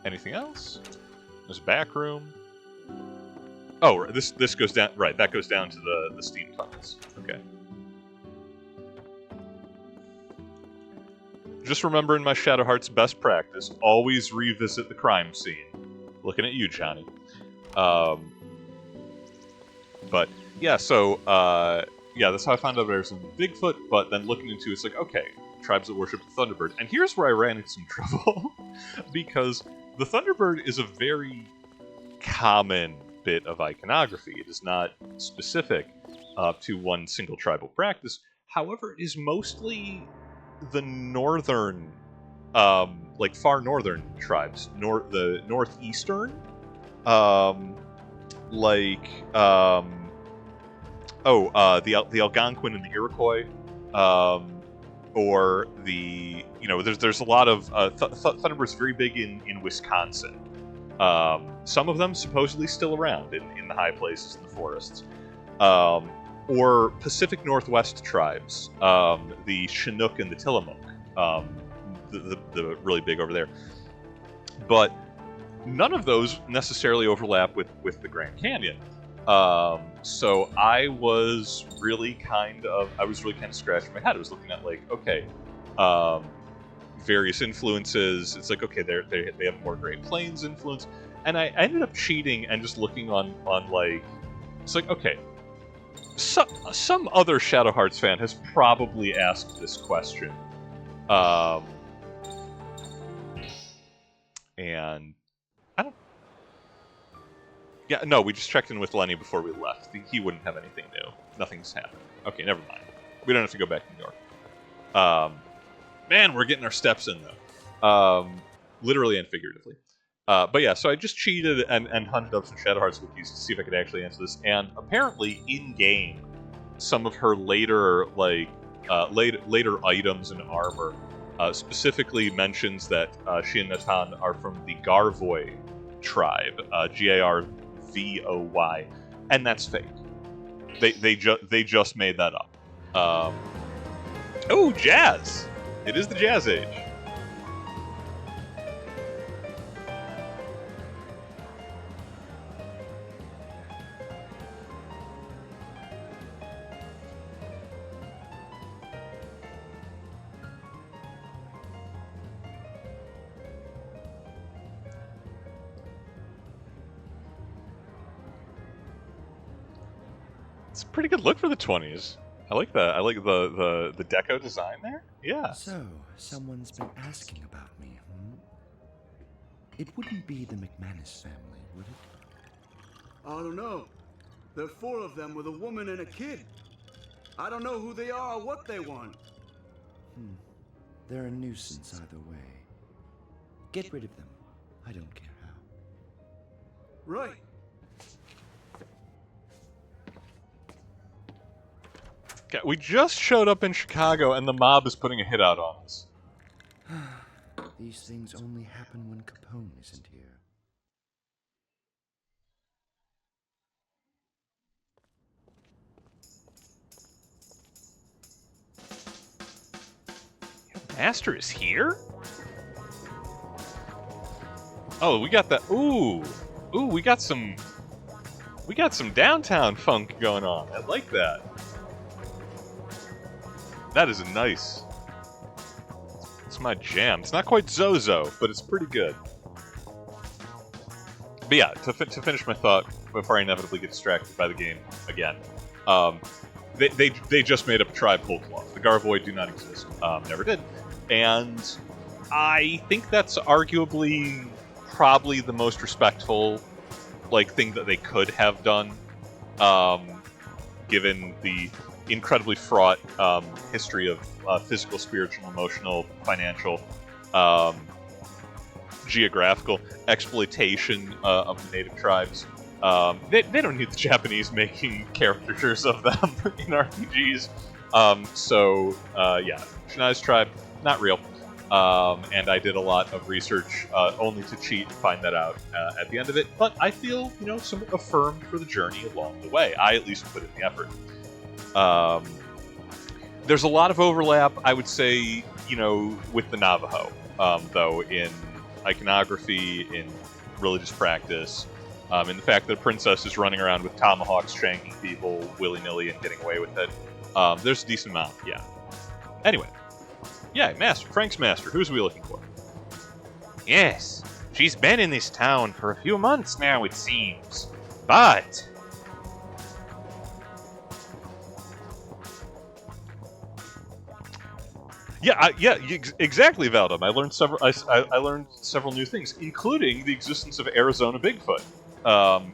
Anything else? There's a back room. Oh, this goes down. Right, that goes down to the steam tunnels. Okay. Just remember, in my Shadow Hearts best practice, always revisit the crime scene. Looking at you, Johnny. But yeah, so yeah, that's how I found out there's some Bigfoot. But then looking into it's like, okay, tribes that worship the Thunderbird, and here's where I ran into some trouble because the Thunderbird is a very common bit of iconography. It is not specific to one single tribal practice. However, it is mostly the northern, like far northern tribes, the northeastern, the Algonquin and the Iroquois, or the, you know, there's a lot of Thunderbird's very big in Wisconsin. Some of them supposedly still around in the high places in the forests. Or Pacific Northwest tribes, the Chinook and the Tillamook, the really big over there. But none of those necessarily overlap with the Grand Canyon. So I was really kind of scratching my head. I was looking at like, okay, various influences. It's like, okay, they have more Great Plains influence, and I ended up cheating and just looking on like, it's like, okay, some other Shadow Hearts fan has probably asked this question, and I don't. Yeah, no, we just checked in with Lenny before we left. He wouldn't have anything new. Nothing's happened. Okay, never mind. We don't have to go back to New York. Man, we're getting our steps in, though. Literally and figuratively. But yeah, so I just cheated and hunted up some Shadow Hearts wikis to see if I could actually answer this. And apparently, in-game, some of her later items and armor specifically mentions that she and Natan are from the Garvoy tribe, Garvoy, and that's fake. They just made that up. Oh, jazz! It is the Jazz Age. It's a pretty good look for the 20s. I like that. I like the deco design there. Yeah. So, someone's been asking about me, It wouldn't be the McManus family, would it? I don't know. There are 4 of them with a woman and a kid. I don't know who they are or what they want. They're a nuisance either way. Get rid of them. I don't care how. Right. Okay, we just showed up in Chicago, and the mob is putting a hit out on us. These things only happen when Capone isn't here. Master is here? Oh, we got that. Ooh, we got some downtown funk going on. I like that. That is a nice. It's my jam. It's not quite Zozo, but it's pretty good. But yeah, to finish my thought before I inevitably get distracted by the game again, they just made up a tribe whole cloth. The Garvoid do not exist. Never did. And I think that's arguably probably the most respectful thing that they could have done, given the incredibly fraught history of physical, spiritual, emotional, financial, geographical exploitation of the native tribes. They don't need the Japanese making caricatures of them in RPGs. Yeah, Shinai's tribe, not real. And I did a lot of research only to cheat and find that out at the end of it. But I feel, somewhat affirmed for the journey along the way. I at least put in the effort. There's a lot of overlap, I would say, with the Navajo, though, in iconography, in religious practice, in the fact that a princess is running around with tomahawks, shanking people willy-nilly and getting away with it. There's a decent amount, yeah. Anyway. Yeah, Frank's master. Who's we looking for? Yes, she's been in this town for a few months now, it seems. But Exactly, Valdem. I learned several. I learned several new things, including the existence of Arizona Bigfoot,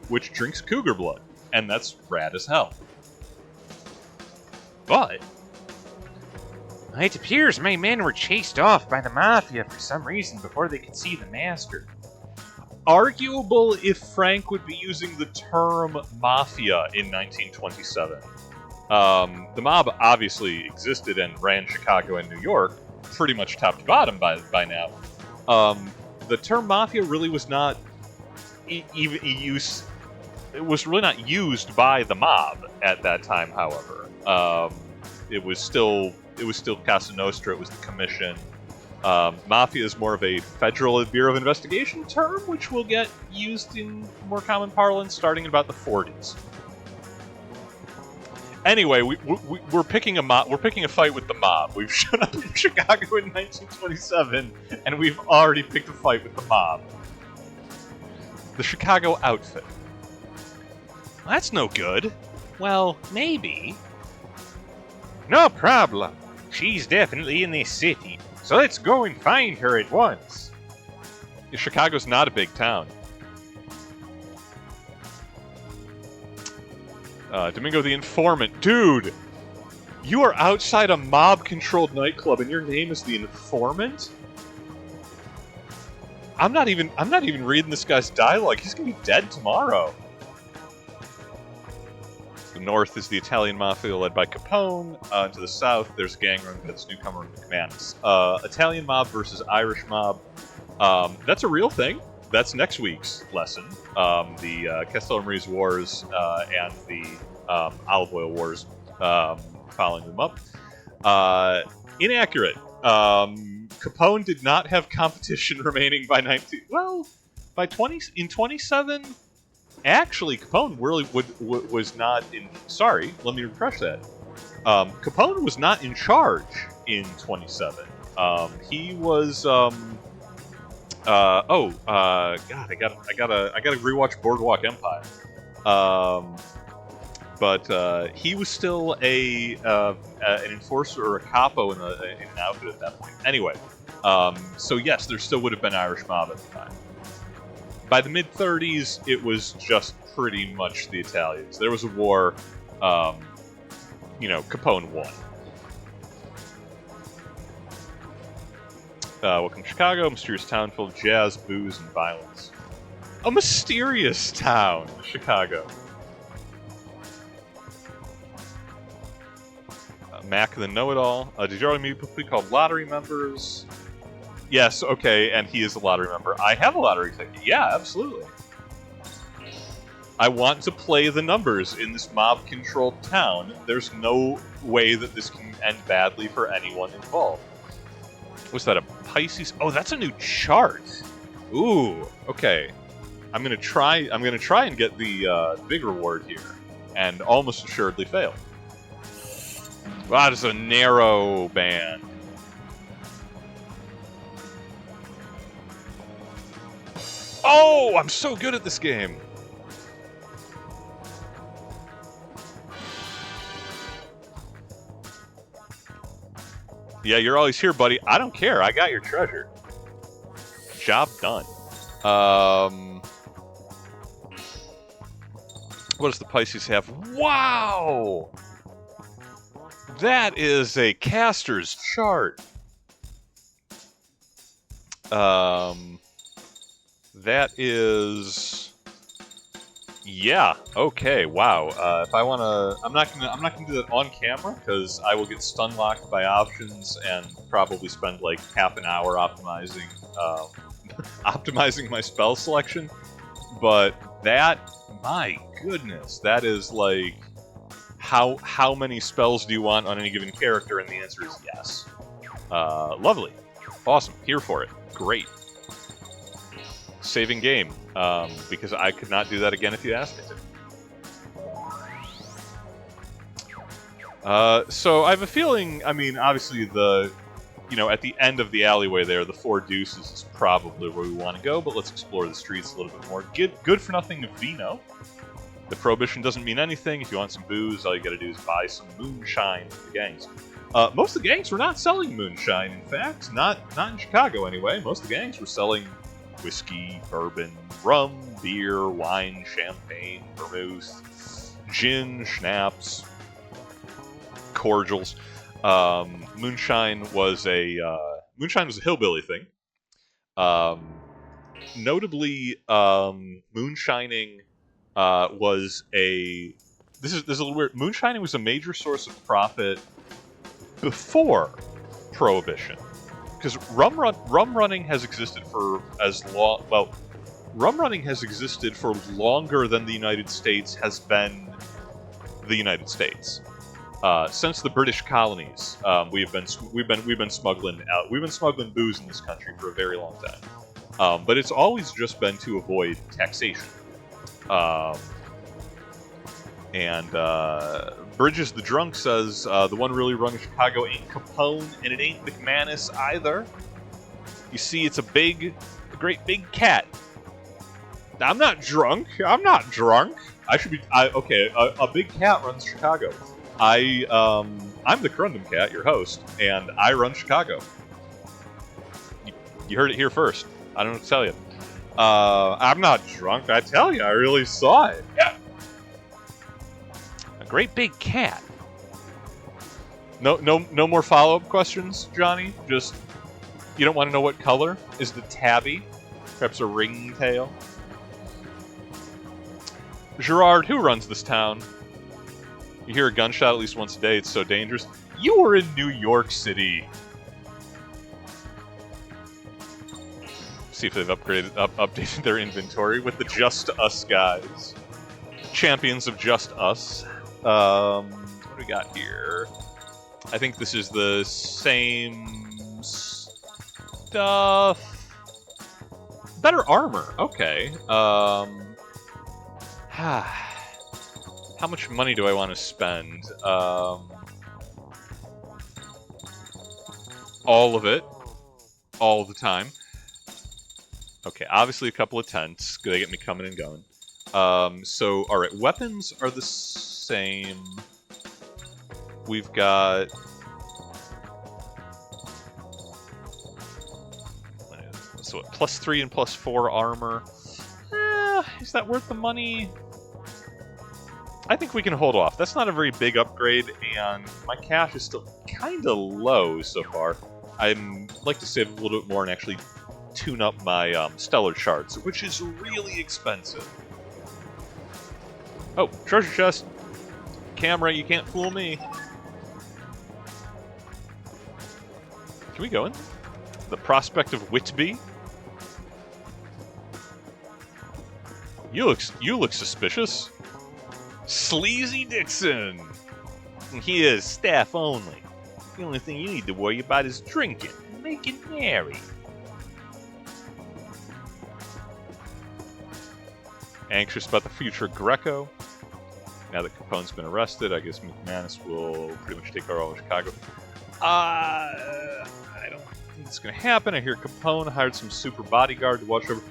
which drinks cougar blood, and that's rad as hell. But it appears my men were chased off by the Mafia for some reason before they could see the Master. Arguable if Frank would be using the term Mafia in 1927. The mob obviously existed and ran Chicago and New York pretty much top to bottom by now. The term Mafia really was not even used. It was really not used by the mob at that time, however. It was still Casa Nostra, it was the Commission. Mafia is more of a Federal Bureau of Investigation term, which will get used in more common parlance starting in about the 40s. Anyway, we're picking a fight with the mob. We've shown up in Chicago in 1927, and we've already picked a fight with the mob. The Chicago outfit. Well, that's no good. Well, maybe. No problem. She's definitely in this city, so let's go and find her at once. Chicago's not a big town. Domingo the Informant. Dude! You are outside a mob-controlled nightclub and your name is the Informant? I'm not even reading this guy's dialogue. He's gonna be dead tomorrow. The north is the Italian Mafia led by Capone. To the south, there's a gang run that's newcomer McManus. Italian mob versus Irish mob. That's a real thing. That's next week's lesson. The Castellammarese Wars and the Olive Oil Wars, following them up. Inaccurate. Capone did not have competition remaining by 27. Actually, Capone really was not in. Sorry, let me refresh that. Capone was not in charge in 27. He was. God, I gotta rewatch Boardwalk Empire. but he was still an enforcer or a capo in an outfit at that point. Anyway, so yes, there still would have been Irish mob at the time. By the mid-30s, it was just pretty much the Italians. There was a war, Capone won. Welcome to Chicago, a mysterious town full of jazz, booze, and violence. A mysterious town, Chicago. Mac the Know-It-All. Did you already meet people called lottery members? Yes, okay, and he is a lottery member. I have a lottery ticket. Yeah, absolutely. I want to play the numbers in this mob-controlled town. There's no way that this can end badly for anyone involved. What's that, a Pisces? Oh, that's a new chart. Ooh, okay. I'm gonna try and get the big reward here, and almost assuredly fail. Wow, it's a narrow band. Oh, I'm so good at this game. Yeah, you're always here, buddy. I don't care. I got your treasure. Job done. What does the Pisces have? Wow! That is a caster's chart. That is, yeah, okay, wow. If I wanna, I'm not gonna do that on camera because I will get stun locked by options and probably spend like half an hour optimizing, optimizing my spell selection. But that, my goodness, that is like, how many spells do you want on any given character? And the answer is yes. Lovely, awesome, here for it, great. Saving game, because I could not do that again if you asked me to. So I have a feeling, I mean, obviously at the end of the alleyway there, the Four Deuces is probably where we want to go, but let's explore the streets a little bit more. Good for nothing vino. The prohibition doesn't mean anything. If you want some booze, all you gotta do is buy some moonshine from the gangs. Most of the gangs were not selling moonshine, in fact. Not in Chicago, anyway. Most of the gangs were selling whiskey, bourbon, rum, beer, wine, champagne, vermouth, gin, schnapps, cordials. Moonshine was a hillbilly thing. Notably, moonshining was a... This is a little weird. Moonshining was a major source of profit before Prohibition. Because rum running has existed for as long... Well, rum running has existed for longer than the United States has been the United States. Since the British colonies, we've been smuggling booze in this country for a very long time. But it's always just been to avoid taxation. Bridges the Drunk says, the one really running Chicago ain't Capone, and it ain't McManus either. You see, it's a great big cat. I'm not drunk. I'm not drunk. I should be... okay, a big cat runs Chicago. I'm the Corundum Cat, your host, and I run Chicago. You heard it here first. I don't know what to tell you. I'm not drunk. I tell you, I really saw it. Yeah. A great big cat. No more follow-up questions, Johnny? Just, you don't want to know what color? Is the tabby? Perhaps a ringtail? Gerard, who runs this town? You hear a gunshot at least once a day, it's so dangerous. You were in New York City. See if they've updated their inventory with the Just Us guys. Champions of Just Us. What do we got here? I think this is the same stuff. Better armor. Okay. How much money do I want to spend? All of it. All the time. Okay, obviously a couple of tents. They get me coming and going. So, alright, weapons are the same. We've got... So what, +3 and +4 armor. Is that worth the money? I think we can hold off. That's not a very big upgrade, and my cash is still kind of low so far. I'd like to save a little bit more and actually tune up my stellar shards, which is really expensive. Oh, treasure chest. Camera, you can't fool me. Can we go in? The prospect of Whitby? You look suspicious. Sleazy Dixon! He is staff only. The only thing you need to worry about is drinking and making merry. Anxious about the future of Greco. Now that Capone's been arrested, I guess McManus will pretty much take all of Chicago. I don't think it's going to happen. I hear Capone hired some super bodyguard to watch over.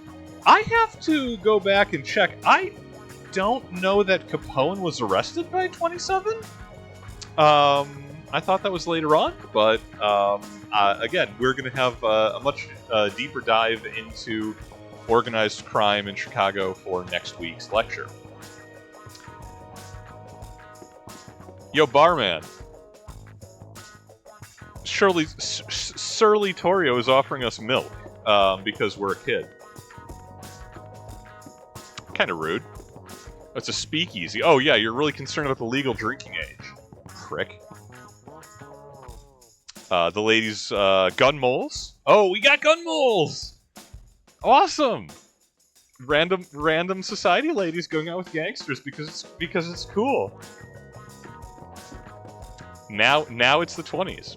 I have to go back and check. I don't know that Capone was arrested by 27. I thought that was later on, but again, we're going to have a much deeper dive into organized crime in Chicago for next week's lecture. Yo, barman. Surly Torio is offering us milk because we're a kid. Kind of rude. It's a speakeasy. Oh yeah, you're really concerned about the legal drinking age. Prick. The ladies, gun moles. Oh, we got gun moles! Awesome! Random society ladies going out with gangsters because it's cool. Now it's the 20s.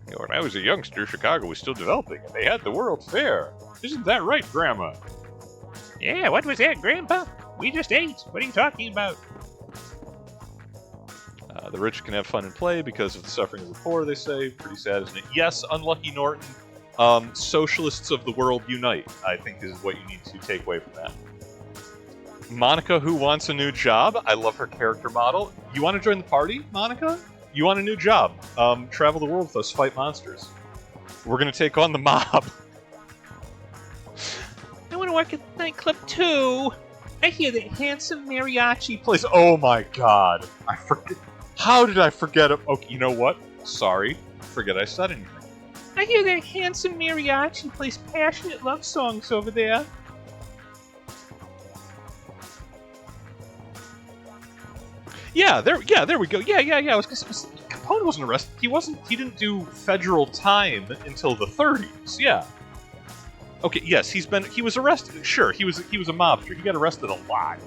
You know, when I was a youngster, Chicago was still developing, and they had the World's Fair. Isn't that right, Grandma? Yeah, what was that, Grandpa? We just ate. What are you talking about? The rich can have fun and play because of the suffering of the poor, they say. Pretty sad, isn't it? Yes, unlucky Norton. Socialists of the world unite, I think is what you need to take away from that. Monica, who wants a new job. I love her character model. You want to join the party, Monica? You want a new job. Travel the world with us, fight monsters. We're going to take on the mob. I want to work at the nightclub too. I hear that handsome mariachi Please. Oh my god. I forget. How did I forget it? Okay, you know what? Sorry. Forget I said anything. I hear that handsome mariachi plays passionate love songs over there. Yeah, there we go. Yeah. I was Capone wasn't arrested. He didn't do federal time until the 30s. Yeah. Okay, yes, he was arrested. Sure, he was a mobster. He got arrested a lot.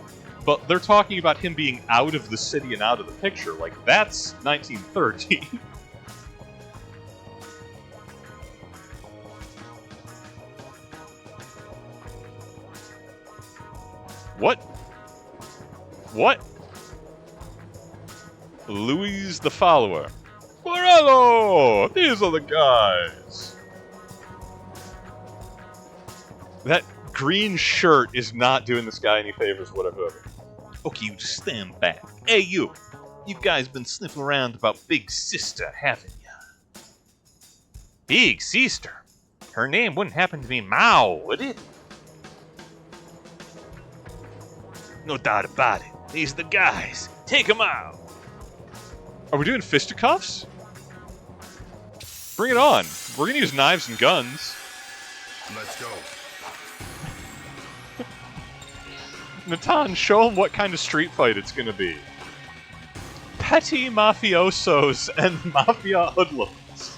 But they're talking about him being out of the city and out of the picture. Like, that's 1930. What? Louis the Follower. Morello! These are the guys! That green shirt is not doing this guy any favors whatsoever. Okay, you just stand back. Hey, you! You guys been sniffing around about Big Sister, haven't ya? Big Sister? Her name wouldn't happen to be Mao, would it? No doubt about it. These are the guys. Take them out! Are we doing fisticuffs? Bring it on. We're gonna use knives and guns. Let's go. Natan, show them what kind of street fight it's gonna be. Petty mafiosos and mafia hoodlums.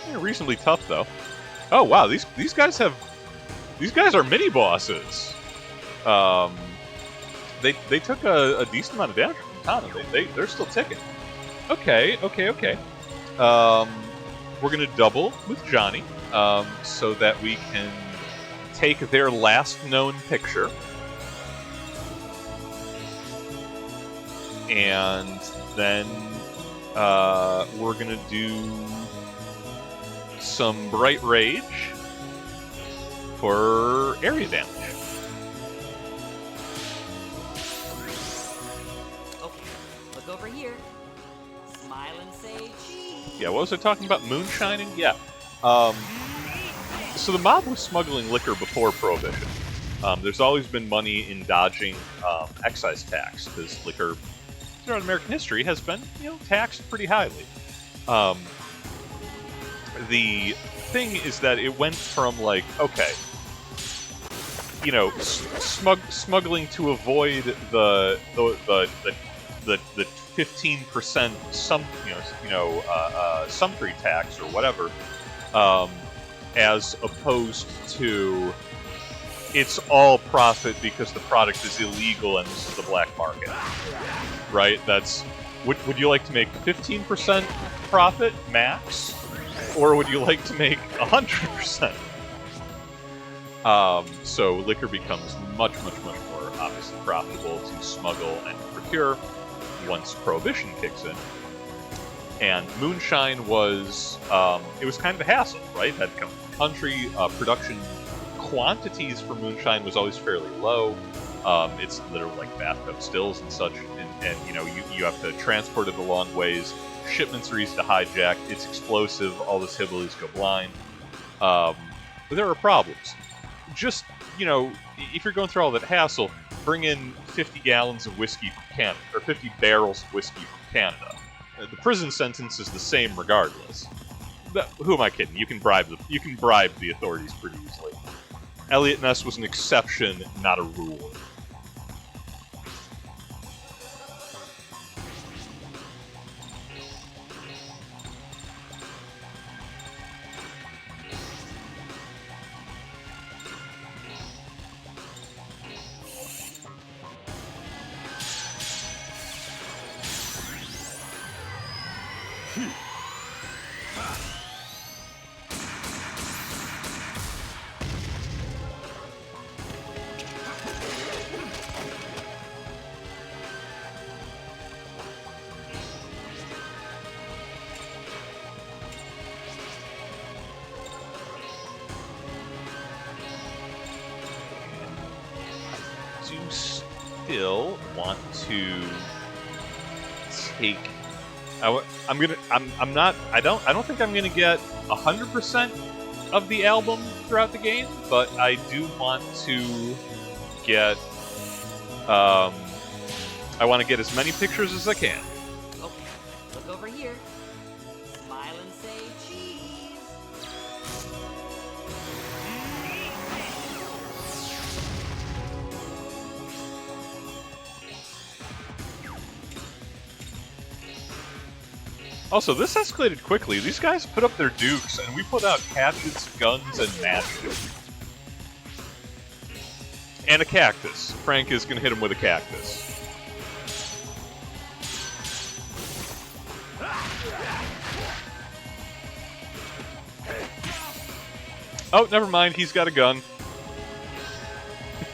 They're reasonably tough, though. Oh wow, these guys are mini bosses. They took a decent amount of damage from Katana. They're still ticking. Okay. We're gonna double with Johnny, so that we can take their last known picture. and then we're gonna do some Bright Rage for area damage. Okay, look over here. Smile and say cheese. Yeah, what was I talking about? Moonshining? Yeah. So the mob was smuggling liquor before Prohibition. There's always been money in dodging excise tax, because liquor throughout American history has been, taxed pretty highly. The thing is that it went from like, okay, smuggling to avoid the 15% sumptry tax or whatever, as opposed to it's all profit because the product is illegal and this is the black market, right? That's would you like to make 15% profit max, or would you like to make 100%? So liquor becomes much more obviously profitable to smuggle and procure once Prohibition kicks in. And moonshine was it was kind of a hassle, right? That come from the country. Production quantities for moonshine was always fairly low. It's literally like bathtub stills and such, and you have to transport it a long ways. Shipments are easy to hijack. It's explosive. All the hillbillies go blind. But there are problems. Just if you're going through all that hassle, bring in 50 gallons of whiskey from Canada, or 50 barrels of whiskey from Canada. The prison sentence is the same regardless. But who am I kidding? You can bribe the authorities pretty easily. Elliot Ness was an exception, not a rule. Still want to take. I don't think I'm gonna get 100% of the album throughout the game, but I do want to get. I want to get as many pictures as I can. Okay, look over here. Smile and say cheese. Also, this escalated quickly. These guys put up their dukes, and we put out hatchets, guns, and magic. And a cactus. Frank is going to hit him with a cactus. Oh, never mind. He's got a gun.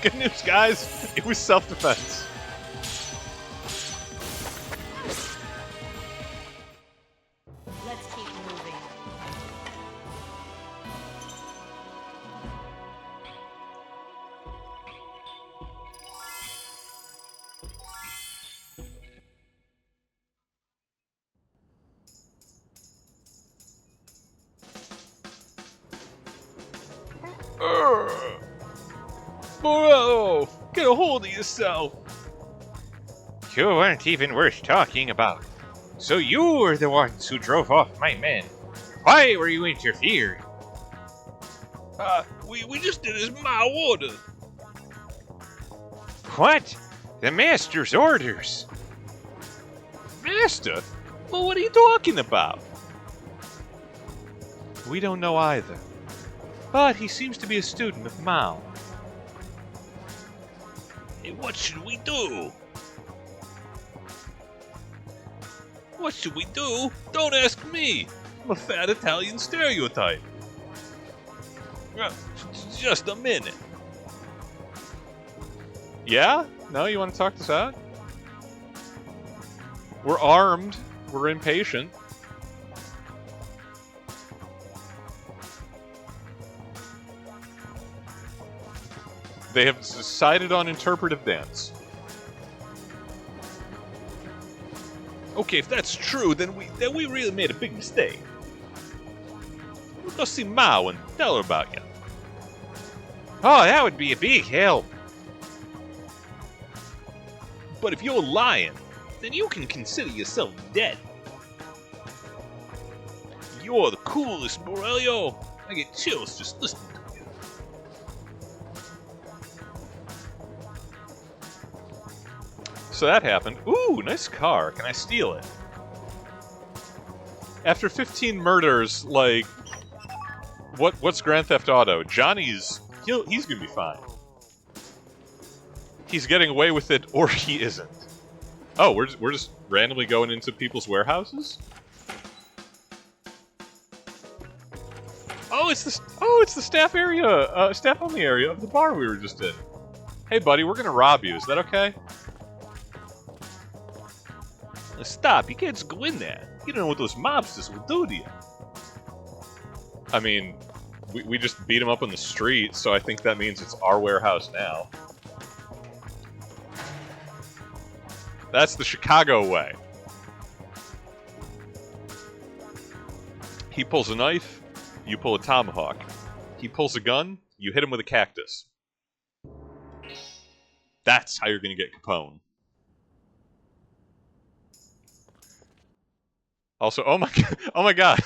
Good news, guys. It was self-defense. Let's keep moving. Morello, get a hold of yourself. You weren't even worth talking about. So you were the ones who drove off my men. Why were you interfering? We just did as my order. What? The master's orders. Master? Well, what are you talking about? We don't know either. But he seems to be a student of Mao. Hey, what should we do? What should we do? Don't ask me. I'm a fat Italian stereotype. Just a minute. Yeah? No, you want to talk this out? We're armed. We're impatient. They have decided on interpretive dance. Okay, if that's true, then we really made a big mistake. We'll go see Mao and tell her about you. Oh, that would be a big help. But if you're lying, then you can consider yourself dead. You're the coolest, Borelio. I get chills just listening to you. So that happened. Ooh, nice car. Can I steal it? After 15 murders, like, what's Grand Theft Auto? Johnny's he's gonna be fine. He's getting away with it, or he isn't. Oh, we're just randomly going into people's warehouses? Oh, it's the staff area, staff only area of the bar we were just in. Hey, buddy, we're gonna rob you. Is that okay? Now stop! You can't just go in there. You don't know what those mobsters will do to you. I mean, we just beat him up on the street, so I think that means it's our warehouse now. That's the Chicago way. He pulls a knife, you pull a tomahawk. He pulls a gun, you hit him with a cactus. That's how you're gonna get Capone. Also, oh my god.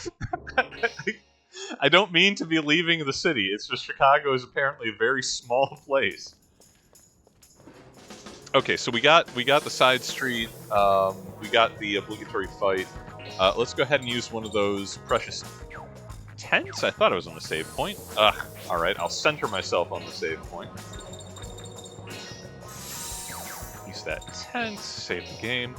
I don't mean to be leaving the city. It's just Chicago is apparently a very small place. Okay, so we got the side street. We got the obligatory fight. Let's go ahead and use one of those precious tents. I thought I was on the save point. All right. I'll center myself on the save point. Use that tent. Save the game.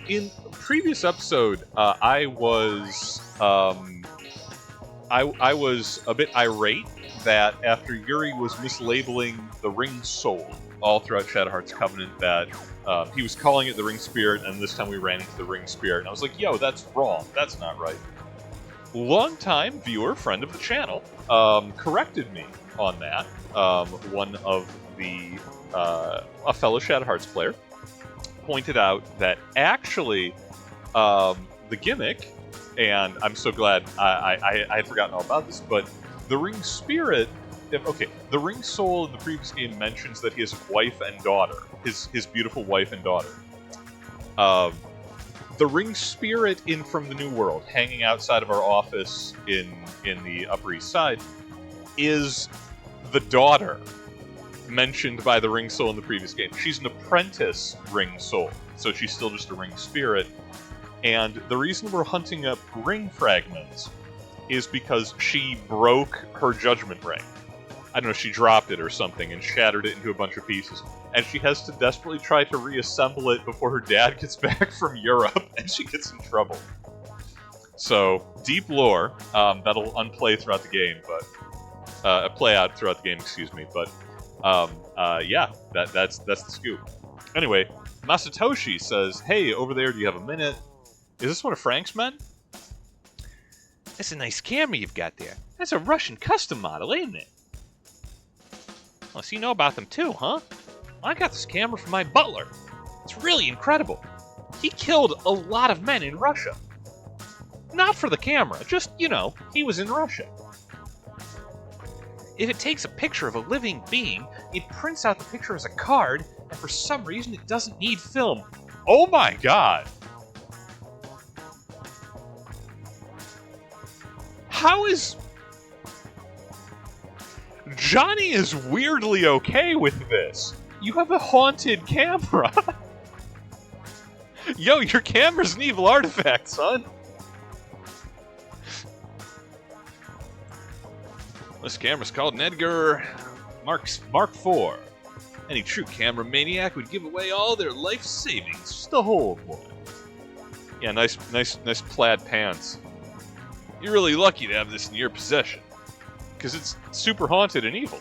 In a previous episode, I was a bit irate that after Yuri was mislabeling the ring soul all throughout Shadowheart's Covenant, that he was calling it the Ring Spirit, and this time we ran into the Ring Spirit, and I was like, yo, that's wrong. That's not right. Long-time viewer, friend of the channel, corrected me on that. One of the a fellow Shadowhearts player pointed out that actually the gimmick, and I'm so glad I had forgotten all about this, but the Ring Spirit, okay, the Ring Soul in the previous game mentions that he has a wife and daughter, his beautiful wife and daughter. The Ring Spirit in From the New World, hanging outside of our office in the Upper East Side, is the daughter mentioned by the Ring Soul in the previous game. She's an apprentice Ring Soul, so she's still just a Ring Spirit. And the reason we're hunting up ring fragments is because she broke her Judgment Ring. I don't know, she dropped it or something and shattered it into a bunch of pieces. And she has to desperately try to reassemble it before her dad gets back from Europe, and she gets in trouble. So, deep lore, that'll unplay throughout the game, but... play out throughout the game, excuse me, but... yeah, that's the scoop. Anyway, Masatoshi says, hey, over there, do you have a minute? Is this one of Frank's men? That's a nice camera you've got there. That's a Russian custom model, ain't it? Well, so you know about them too, huh? I got this camera from my butler. It's really incredible. He killed a lot of men in Russia. Not for the camera, just, you know, he was in Russia. If it takes a picture of a living being, it prints out the picture as a card, and for some reason it doesn't need film. Oh my god! How is... Johnny is weirdly okay with this. You have a haunted camera. Yo, your camera's an evil artifact, son. This camera's called an Edgar Mark IV. Any true camera maniac would give away all their life savings just to hold one. Yeah, nice plaid pants. You're really lucky to have this in your possession, because it's super haunted and evil.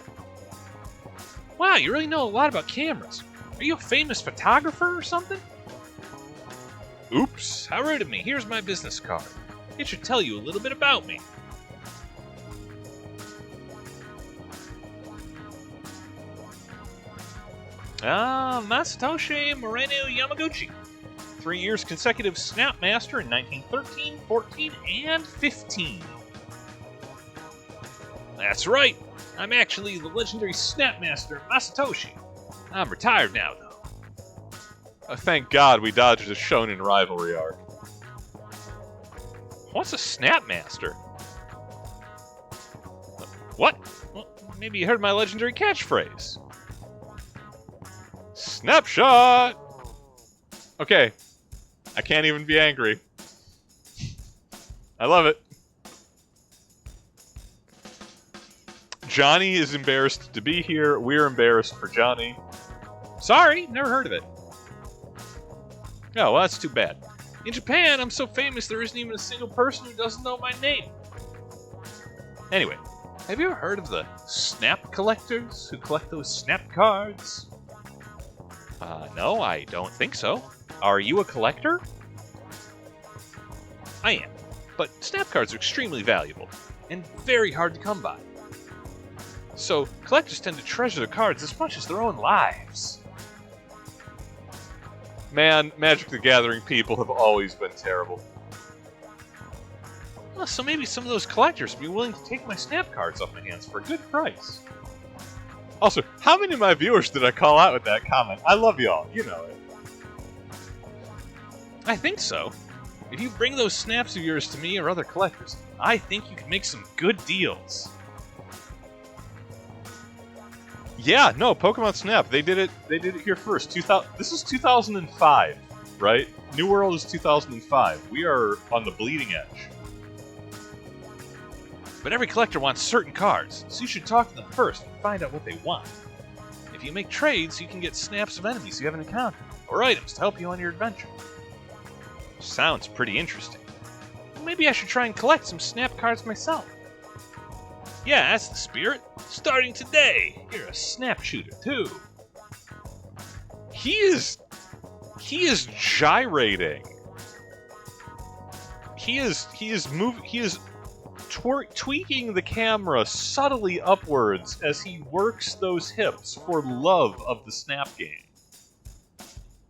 Wow, you really know a lot about cameras. Are you a famous photographer or something? Oops, how rude of me. Here's my business card. It should tell you a little bit about me. Masatoshi Moreno Yamaguchi. 3 years consecutive Snapmaster in 1913, 14, and 15. That's right. I'm actually the legendary Snapmaster Masatoshi. I'm retired now, though. Thank God we dodged a shonen rivalry arc. What's a Snapmaster? What? Well, maybe you heard my legendary catchphrase. Snapshot! Okay. I can't even be angry. I love it. Johnny is embarrassed to be here. We're embarrassed for Johnny. Sorry, never heard of it. Oh, well, that's too bad. In Japan, I'm so famous there isn't even a single person who doesn't know my name. Anyway, have you ever heard of the snap collectors who collect those snap cards? No, I don't think so. Are you a collector? I am, but snap cards are extremely valuable and very hard to come by. So, collectors tend to treasure their cards as much as their own lives. Man, Magic the Gathering people have always been terrible. Well, so maybe some of those collectors would be willing to take my snap cards off my hands for a good price. Also, how many of my viewers did I call out with that comment? I love y'all, you know it. I think so. If you bring those snaps of yours to me or other collectors, I think you can make some good deals. Yeah, no, Pokemon Snap. They did it here first. This is 2005, right? New World is 2005. We are on the bleeding edge. But every collector wants certain cards, so you should talk to them first and find out what they want. If you make trades, you can get snaps of enemies you haven't encountered, or items to help you on your adventure. Sounds pretty interesting. Maybe I should try and collect some snap cards myself. Yeah, that's the spirit. Starting today, you're a snap shooter too. He is gyrating. He is tweaking the camera subtly upwards as he works those hips for love of the snap game.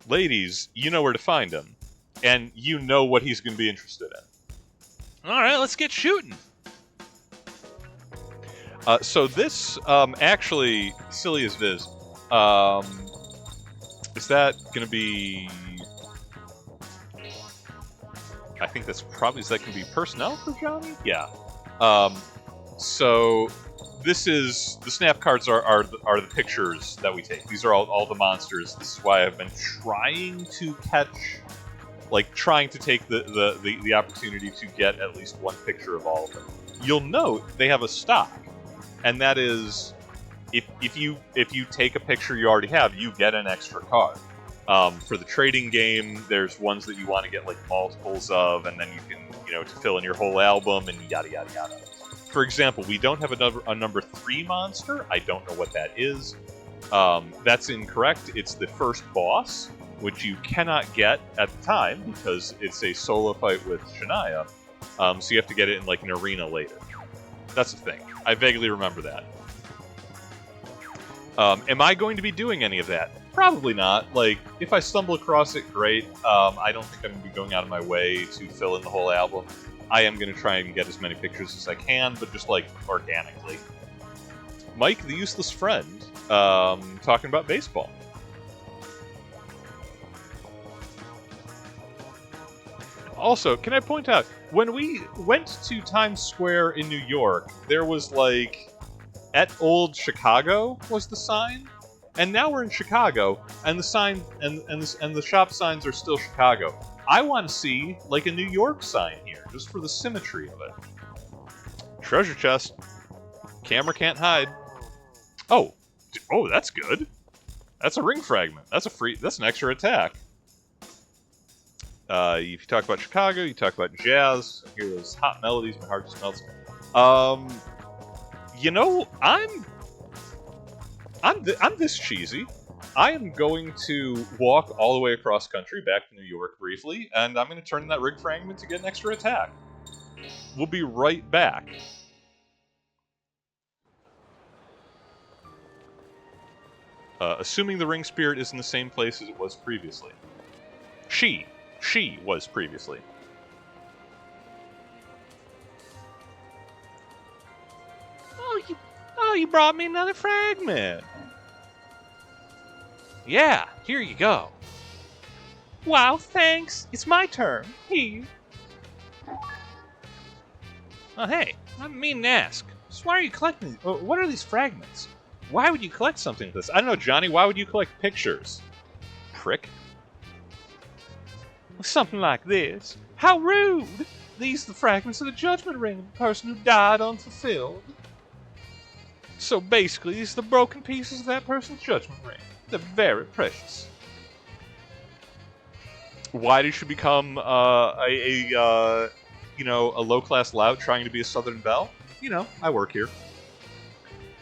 Ladies, you know where to find him, and you know what he's going to be interested in. Alright, let's get shooting. So this, actually, silly as it is that going to be... I think that's probably... Is that going to be personnel for Johnny? Yeah. So this is... The snap cards are the pictures that we take. These are all the monsters. This is why I've been trying to catch... Like, trying to take the opportunity to get at least one picture of all of them. You'll note they have a stock. And that is, if you take a picture you already have, you get an extra card. For the trading game, there's ones that you want to get like multiples of, and then you can, to fill in your whole album and yada yada yada. For example, we don't have a number 3 monster. I don't know what that is. That's incorrect. It's the first boss, which you cannot get at the time because it's a solo fight with Shania. So you have to get it in like an arena later. That's the thing. I vaguely remember that. Am I going to be doing any of that? Probably not. Like, if I stumble across it, great. I don't think I'm going to be going out of my way to fill in the whole album. I am going to try and get as many pictures as I can, but just, like, organically. Mike, the useless friend, talking about baseball. Also, can I point out, when we went to Times Square in New York, there was like, at Old Chicago was the sign, and now we're in Chicago, and the sign and the shop signs are still Chicago. I want to see like a New York sign here, just for the symmetry of it. Treasure chest. Camera can't hide. Oh, that's good. That's a ring fragment. That's an extra attack. If you talk about Chicago, you talk about jazz. I hear those hot melodies, my heart just melts. I'm this cheesy. I am going to walk all the way across country back to New York briefly, and I'm going to turn in that rig fragment to get an extra attack. We'll be right back. Assuming the ring spirit is in the same place as it was previously. She was previously. Oh, you brought me another fragment. Yeah, here you go. Wow, thanks. It's my turn. Here. Oh, hey, I didn't mean to ask. So why are you collecting? What are these fragments? Why would you collect something like this? I don't know, Johnny. Why would you collect pictures? Prick. Something like this. How rude! These are the fragments of the Judgment Ring of the person who died unfulfilled. So basically, these are the broken pieces of that person's Judgment Ring. They're very precious. Why did she become a low-class lout trying to be a Southern belle? You know, I work here.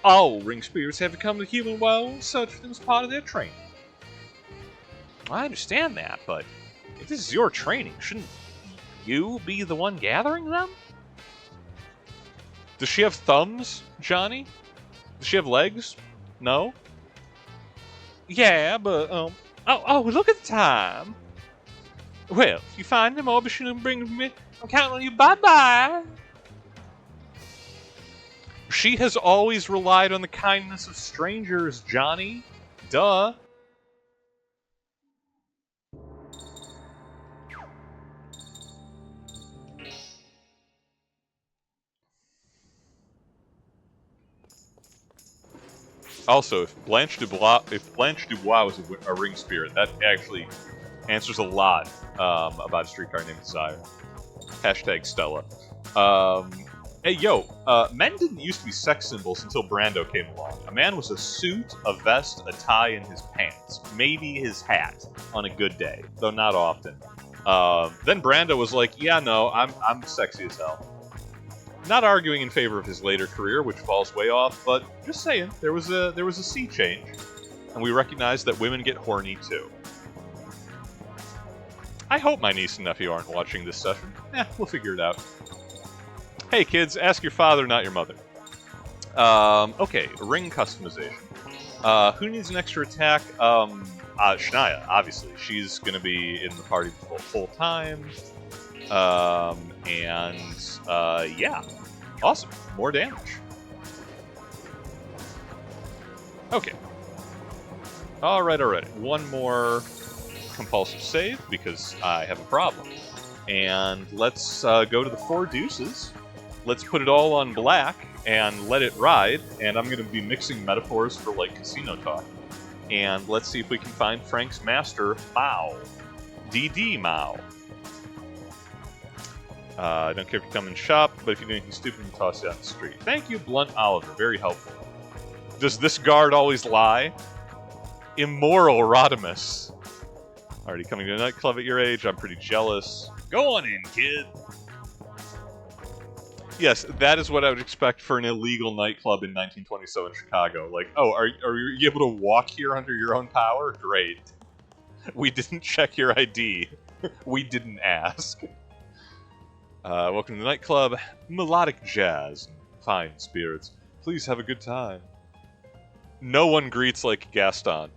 All ring spirits have become the human world, search for them as part of their training. I understand that, but if this is your training, shouldn't you be the one gathering them? Does she have thumbs, Johnny? Does she have legs? No? Yeah, but, look at the time. Well, if you find them or be sure to bring them to me, I'm counting on you. Bye-bye. She has always relied on the kindness of strangers, Johnny. Duh. Also, if Blanche Dubois was a ring spirit, that actually answers a lot about Streetcar Named Desire. Hashtag Stella. Hey, men didn't used to be sex symbols until Brando came along. A man was a suit, a vest, a tie, and his pants. Maybe his hat on a good day, though not often. Then Brando was like, yeah, no, I'm sexy as hell. Not arguing in favor of his later career, which falls way off, but just saying, there was a sea change, and we recognize that women get horny too. I hope my niece and nephew aren't watching this session. We'll figure it out. Hey kids, ask your father, not your mother. Okay, ring customization. Who needs an extra attack? Shania, obviously. She's gonna be in the party full time. Yeah. Awesome. More damage. Okay. Alright. One more compulsive save, because I have a problem. And let's go to the 4 deuces. Let's put it all on black and let it ride. And I'm going to be mixing metaphors for, like, casino talk. And let's see if we can find Frank's master, Mao. DD Mao. I don't care if you come and shop, but if you do anything stupid, you toss it out the street. Thank you, Blunt Oliver. Very helpful. Does this guard always lie? Immoral Rodimus. Already coming to a nightclub at your age. I'm pretty jealous. Go on in, kid. Yes, that is what I would expect for an illegal nightclub in 1927 Chicago. Like, oh, are you able to walk here under your own power? Great. We didn't check your ID. We didn't ask. Welcome to the nightclub. Melodic jazz and fine spirits. Please have a good time. No one greets like Gaston.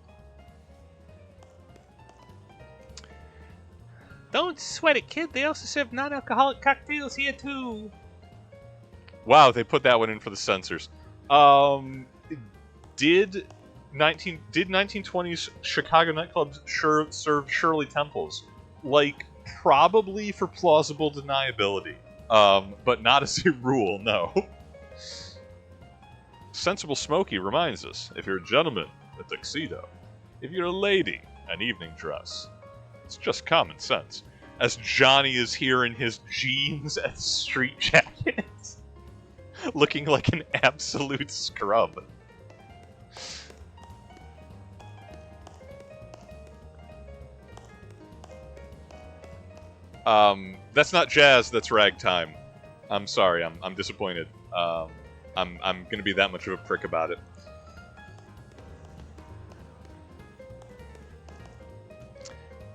Don't sweat it, kid. They also serve non-alcoholic cocktails here, too. Wow, they put that one in for the censors. Did 1920s Chicago nightclubs serve Shirley Temples? Like, probably for plausible deniability. But not as a rule, no. Sensible Smokey reminds us, if you're a gentleman, a tuxedo. If you're a lady, an evening dress. It's just common sense. As Johnny is here in his jeans and street jacket. Looking like an absolute scrub. That's not jazz, that's ragtime. I'm sorry, I'm disappointed. I'm gonna be that much of a prick about it.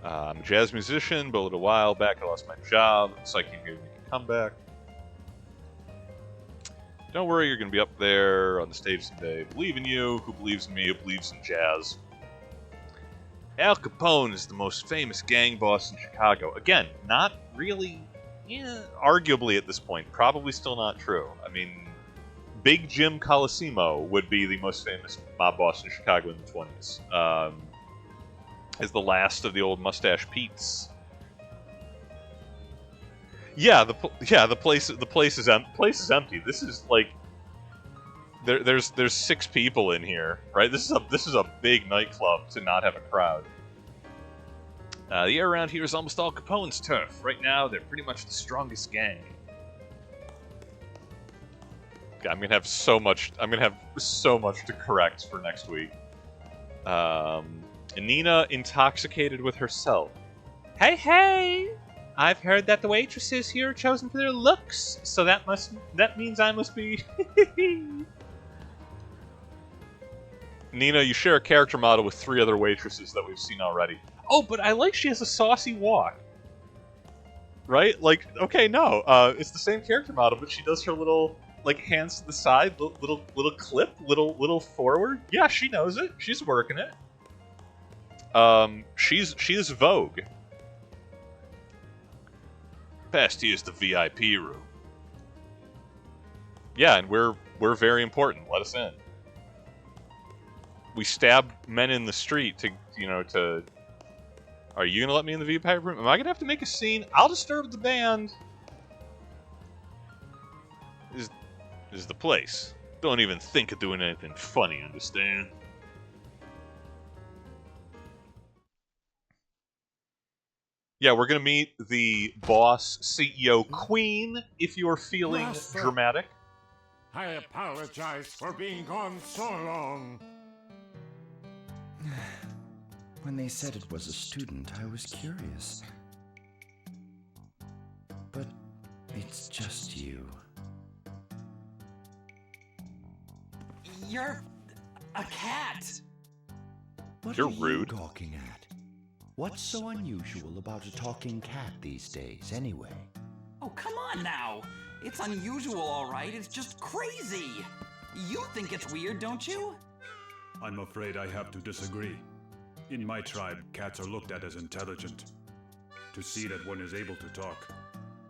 I'm a jazz musician, but a little while back I lost my job, so I came here to make a comeback. Don't worry, you're going to be up there on the stage someday. Believe in you, who believes in me, who believes in jazz. Al Capone is the most famous gang boss in Chicago. Again, not really, arguably at this point, probably still not true. I mean, Big Jim Colosimo would be the most famous mob boss in Chicago in the 20s. Is the last of the old Mustache Pete's. Yeah, the place is empty. This is like there's 6 people in here, right? This is a big nightclub to not have a crowd. The air around here is almost all Capone's turf. Right now, they're pretty much the strongest gang. God, I'm gonna have so much to correct for next week. Nina intoxicated with herself. Hey! I've heard that the waitresses here are chosen for their looks, so that means I must be. Nina, you share a character model with 3 other waitresses that we've seen already. Oh, but I like she has a saucy walk. Right? Like, okay, no, it's the same character model, but she does her little, like, hands to the side, little clip, little forward. Yeah, she knows it. She's working it. She's Vogue. Past here's the VIP room. Yeah, and we're very important. Let us in. We stab men in the street to. Are you gonna let me in the VIP room? Am I gonna have to make a scene? I'll disturb the band. Is the place. Don't even think of doing anything funny, understand? Yeah, we're gonna meet the boss, CEO Queen, if you're feeling Master. dramatic. I apologize for being gone so long. When they said it was a student, I was curious. But it's just you. You're a cat. What You're are rude. you talking at? What's so unusual about a talking cat these days, anyway? Oh, come on now. It's unusual, all right. It's just crazy. You think it's weird, don't you? I'm afraid I have to disagree. In my tribe, cats are looked at as intelligent. To see that one is able to talk,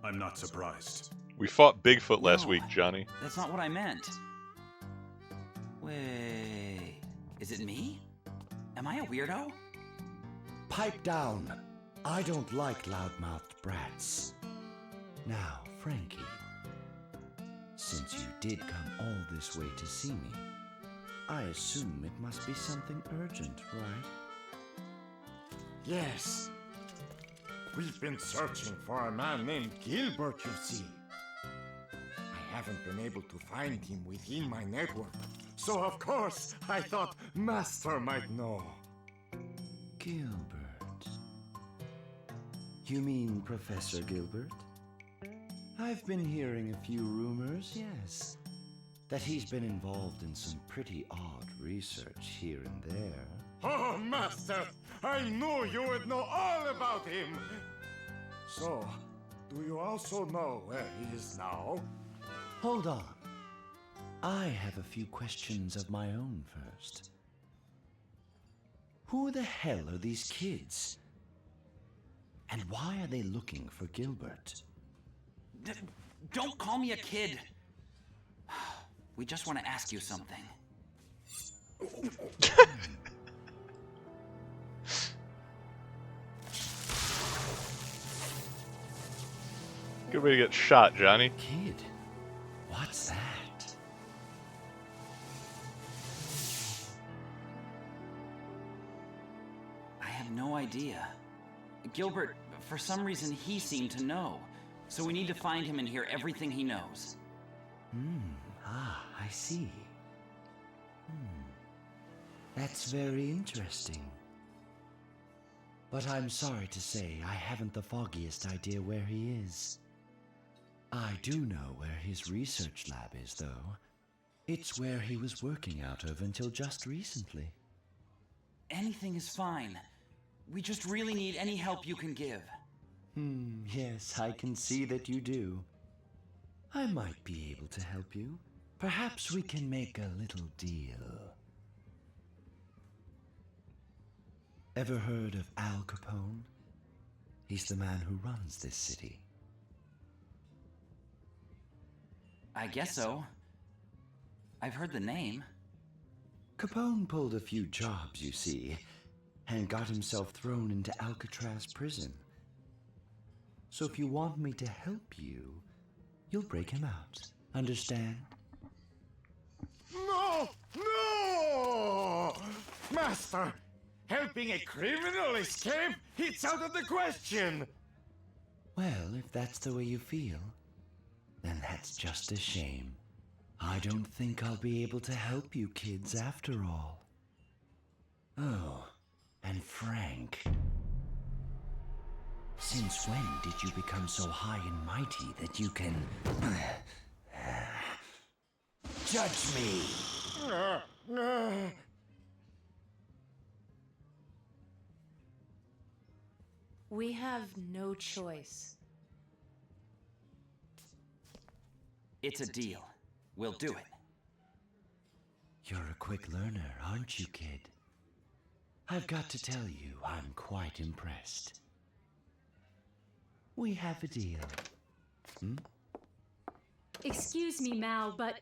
I'm not surprised. We fought Bigfoot last No. week, Johnny. That's not what I meant. Wait, is it me? Am I a weirdo? Pipe down. I don't like loudmouthed brats. Now, Frankie, since you did come all this way to see me, I assume it must be something urgent, right? Yes. We've been searching for a man named Gilbert, you see. I haven't been able to find him within my network, so of course I thought Master might know. Gilbert. You mean Professor Gilbert? I've been hearing a few rumors, yes. That he's been involved in some pretty odd research here and there. Oh, Master! I knew you would know all about him! So, do you also know where he is now? Hold on. I have a few questions of my own first. Who the hell are these kids? And why are they looking for Gilbert? Don't call me a kid. We just want to ask you something. Good way to get shot, Johnny. Kid? What's that? I have no idea. Gilbert, for some reason, he seemed to know. So we need to find him and hear everything he knows. I see. That's very interesting. But I'm sorry to say I haven't the foggiest idea where he is. I do know where his research lab is, though. It's where he was working out of until just recently. Anything is fine. We just really need any help you can give. Yes, I can see that you do. I might be able to help you. Perhaps we can make a little deal. Ever heard of Al Capone? He's the man who runs this city. I guess so. I've heard the name. Capone pulled a few jobs, you see, and got himself thrown into Alcatraz prison. So if you want me to help you, you'll break him out. Understand? No! No! Master, helping a criminal escape? It's out of the question! Well, if that's the way you feel, then that's just a shame. I don't think I'll be able to help you kids after all. Oh, and Frank. Since when did you become so high and mighty that you can... judge me? We have no choice. It's a deal. We'll do it. You're a quick learner, aren't you, kid? I've got to tell you, I'm quite impressed. We have a deal. Excuse me, Mao, but...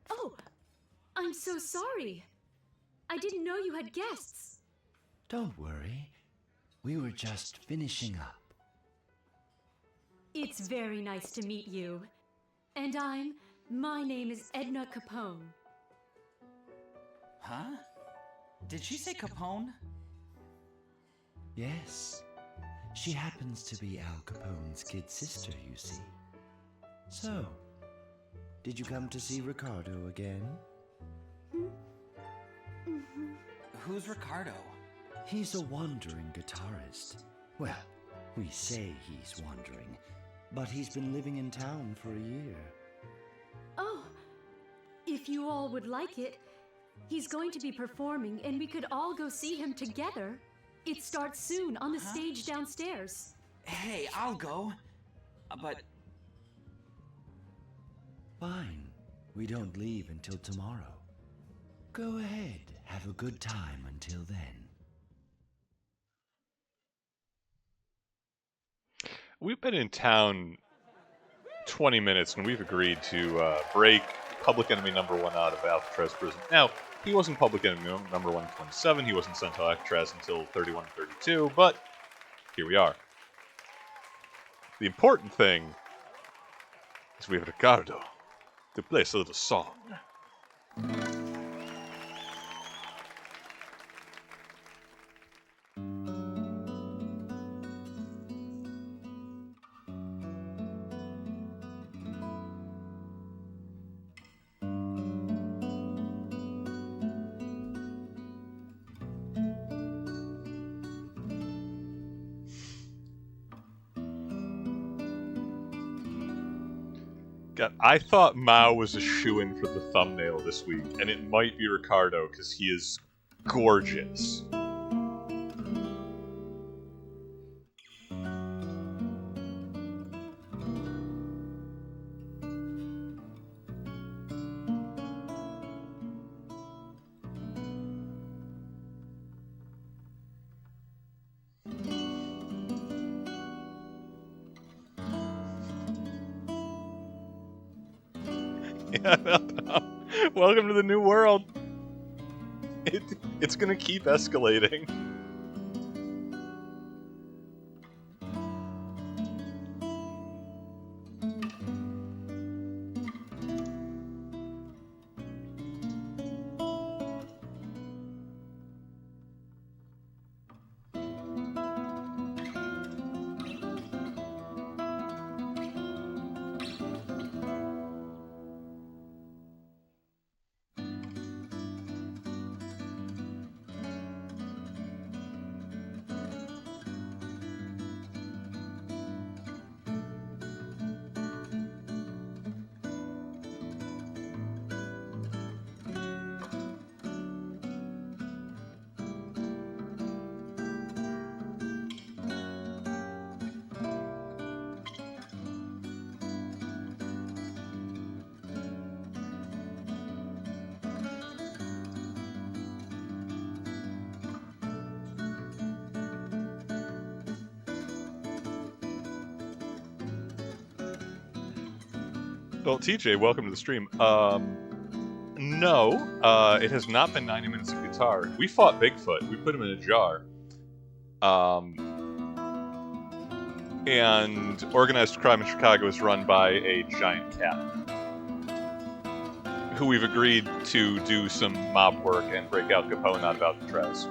Oh! I'm so sorry. I didn't know you had guests. Don't worry. We were just finishing up. It's very nice to meet you. And my name is Edna Capone. Huh? Did she say Capone? Yes. She happens to be Al Capone's kid sister, you see. So, did you come to see Ricardo again? Who's Ricardo? He's a wandering guitarist. Well, we say he's wandering, but he's been living in town for a year. Oh, if you all would like it, he's going to be performing and we could all go see him together. It starts soon on the stage downstairs. Hey, I'll go. But... Fine. We don't leave until tomorrow. Go ahead. Have a good time until then. We've been in town 20 minutes and we've agreed to break Public Enemy number 1 out of Alcatraz prison. Now, he wasn't Public Enemy number 127, he wasn't sent to Alcatraz until 31-32, but here we are. The important thing is we have Ricardo to play us a little song. God, I thought Mao was a shoo-in for the thumbnail this week, and it might be Ricardo, because he is gorgeous. Welcome to the new world. It's gonna keep escalating. Well, TJ, welcome to the stream. No, it has not been 90 minutes of guitar. We fought Bigfoot. We put him in a jar. And organized crime in Chicago is run by a giant cat, who we've agreed to do some mob work and break Al Capone out of Alcatraz.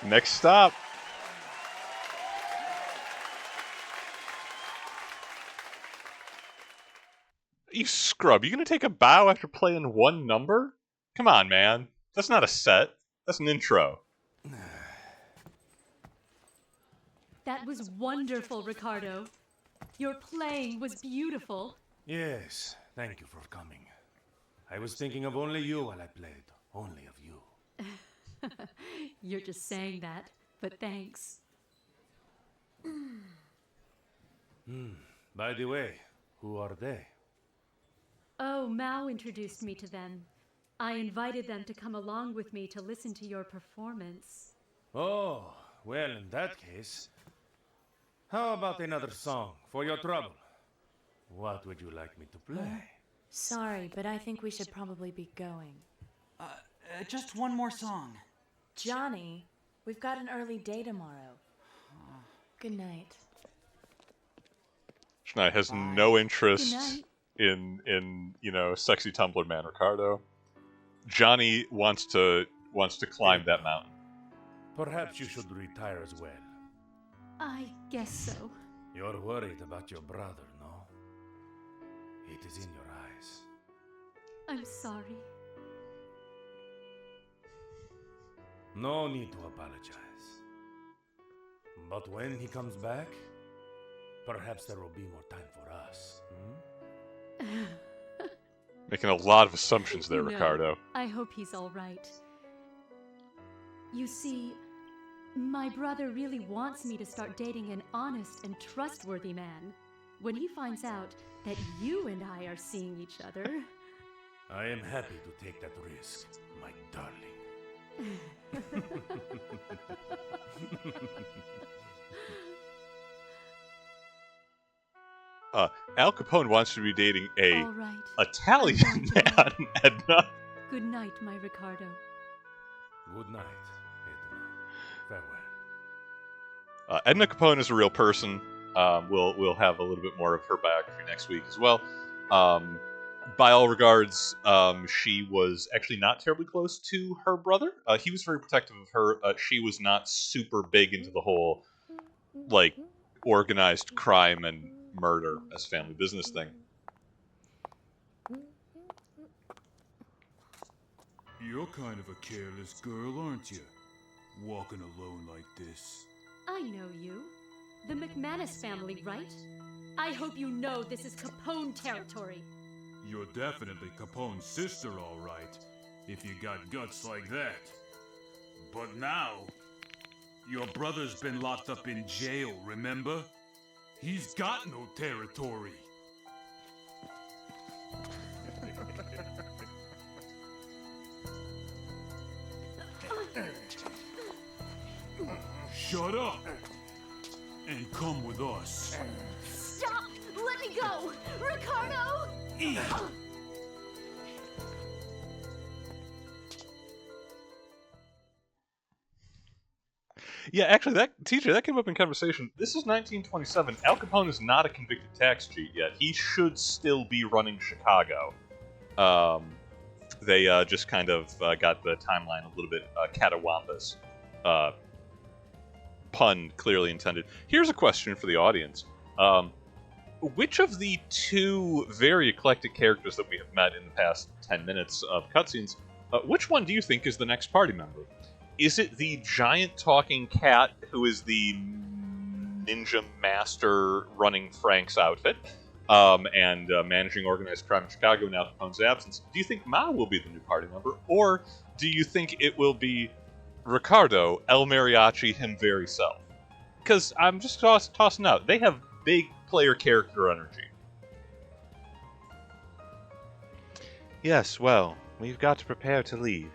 Next stop. You scrub, you gonna take a bow after playing one number? Come on, man. That's not a set. That's an intro. That was wonderful, Ricardo. Your playing was beautiful. Yes, thank you for coming. I was thinking of only you while I played. Only of you. You're just saying that, but thanks. By the way, who are they? Oh, Mao introduced me to them. I invited them to come along with me to listen to your performance. Oh, well, in that case, how about another song for your trouble? What would you like me to play? Sorry, but I think we should probably be going. Just one more song. Johnny, we've got an early day tomorrow. Good night. Schneider has no interest in sexy Tumblr man Ricardo. Johnny wants to climb that mountain. Perhaps you should retire as well. I guess so. You're worried about your brother, no? It is in your eyes. I'm sorry. No need to apologize. But when he comes back, perhaps there will be more time for us. Making a lot of assumptions there, Ricardo. I hope he's all right. You see, my brother really wants me to start dating an honest and trustworthy man. When he finds out that you and I are seeing each other... I am happy to take that risk, my darling. Al Capone wants to be dating a All right. Italian man, Edna. Good night, my Ricardo. Good night, Edna. Farewell. Edna Capone is a real person. We'll have a little bit more of her biography next week as well. By all regards, she was actually not terribly close to her brother. He was very protective of her. She was not super big into the whole, organized crime and murder as a family business thing. You're kind of a careless girl, aren't you? Walking alone like this. I know you. The McManus family, right? I hope you know this is Capone territory. You're definitely Capone's sister, all right, if you got guts like that. But now, your brother's been locked up in jail, remember? He's got no territory. Shut up and come with us. Stop! Let me go! Ricardo! Yeah, actually, that came up in conversation. This is 1927. Al Capone is not a convicted tax cheat yet. He should still be running Chicago. They just kind of got the timeline a little bit catawampus. Pun clearly intended. Here's a question for the audience. Which of the two very eclectic characters that we have met in the past 10 minutes of cutscenes, which one do you think is the next party member? Is it the giant talking cat who is the ninja master running Frank's outfit and managing organized crime in Chicago in Al Capone's absence? Do you think Mao will be the new party member? Or do you think it will be Ricardo, El Mariachi, him very self? because I'm just tossing out. They have big player character energy. Yes, well, we've got to prepare to leave.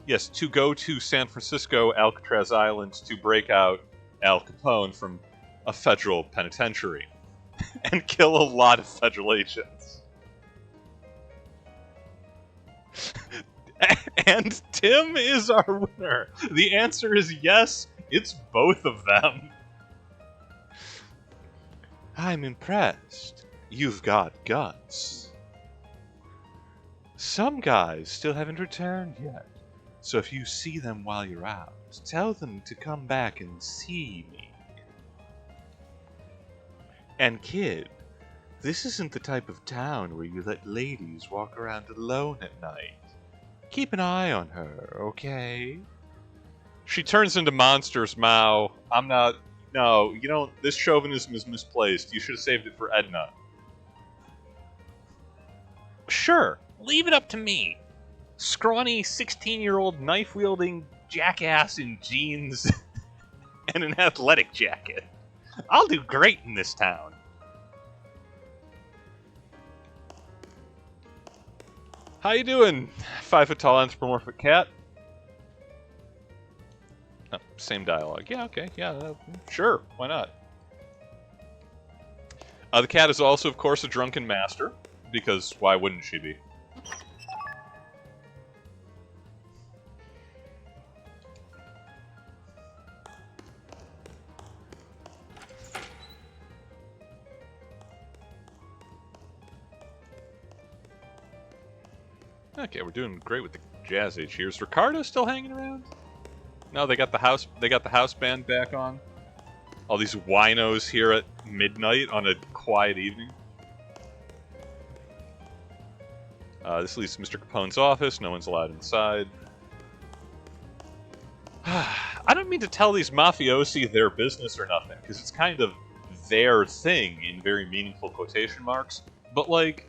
Yes, to go to San Francisco, Alcatraz Island, to break out Al Capone from a federal penitentiary and kill a lot of federal agents. And Tim is our winner. The answer is yes, it's both of them. I'm impressed. You've got guts. Some guys still haven't returned yet, so if you see them while you're out, tell them to come back and see me. And kid, this isn't the type of town where you let ladies walk around alone at night. Keep an eye on her, okay? She turns into monsters, Mao. I'm not... No, you don't... This chauvinism is misplaced. You should have saved it for Edna. Sure, leave it up to me. Scrawny 16-year-old knife-wielding jackass in jeans and an athletic jacket. I'll do great in this town. How you doing, 5-foot-tall anthropomorphic cat? Oh, same dialogue. Yeah, okay. Yeah, sure. Why not? The cat is also, of course, a drunken master, because why wouldn't she be? Okay, we're doing great with the jazz age here. Is Ricardo still hanging around? No, they got the house band back on. All these winos here at midnight on a quiet evening. This leads to Mr. Capone's office. No one's allowed inside. I don't mean to tell these mafiosi their business or nothing, because it's kind of their thing in very meaningful quotation marks. But, like,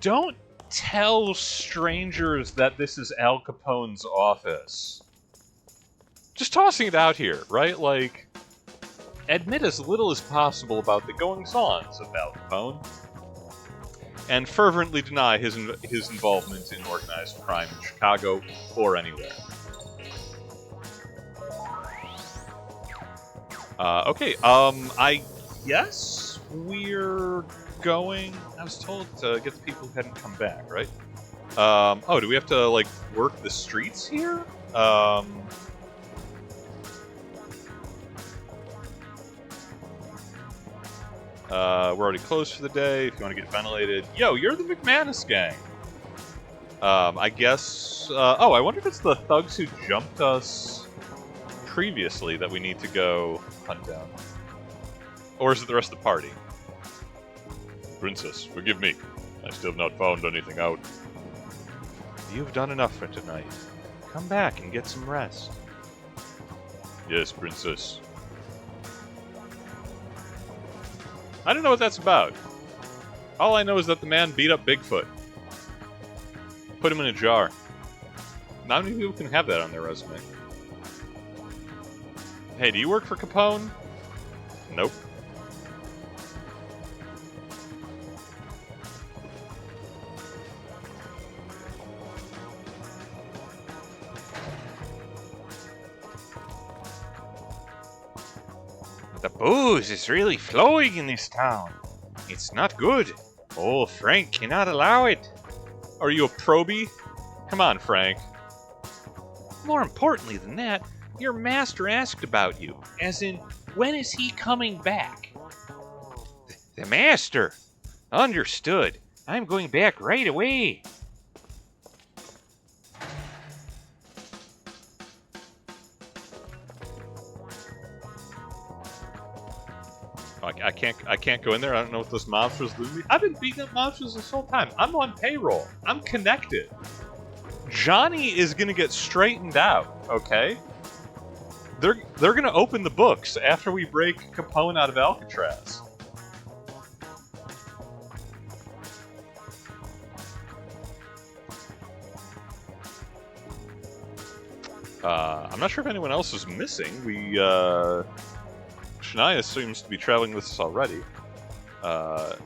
don't tell strangers that this is Al Capone's office. Just tossing it out here, right? Like, admit as little as possible about the goings-ons of Al Capone, and fervently deny his involvement in organized crime in Chicago or anywhere. Okay, I guess we're going... I was told to get the people who hadn't come back, right? Oh, do we have to, like, work the streets here? We're already closed for the day. If you want to get ventilated... Yo, you're the McManus gang! I guess... oh, I wonder if it's the thugs who jumped us previously that we need to go hunt down. Or is it the rest of the party? Princess, forgive me. I still have not found anything out. You've done enough for tonight. Come back and get some rest. Yes, Princess. I don't know what that's about. All I know is that the man beat up Bigfoot. Put him in a jar. Not many people can have that on their resume. Hey, do you work for Capone? Nope. The booze is really flowing in this town. It's not good. Old Frank cannot allow it. Are you a probie? Come on, Frank. More importantly than that, your master asked about you, as in, when is he coming back? The master? Understood. I'm going back right away. I can't go in there. I don't know what those monsters do to me. I've been beating up monsters this whole time. I'm on payroll. I'm connected. Johnny is gonna get straightened out, okay? They're gonna open the books after we break Capone out of Alcatraz. I'm not sure if anyone else is missing. Shania seems to be traveling with us already. Oh,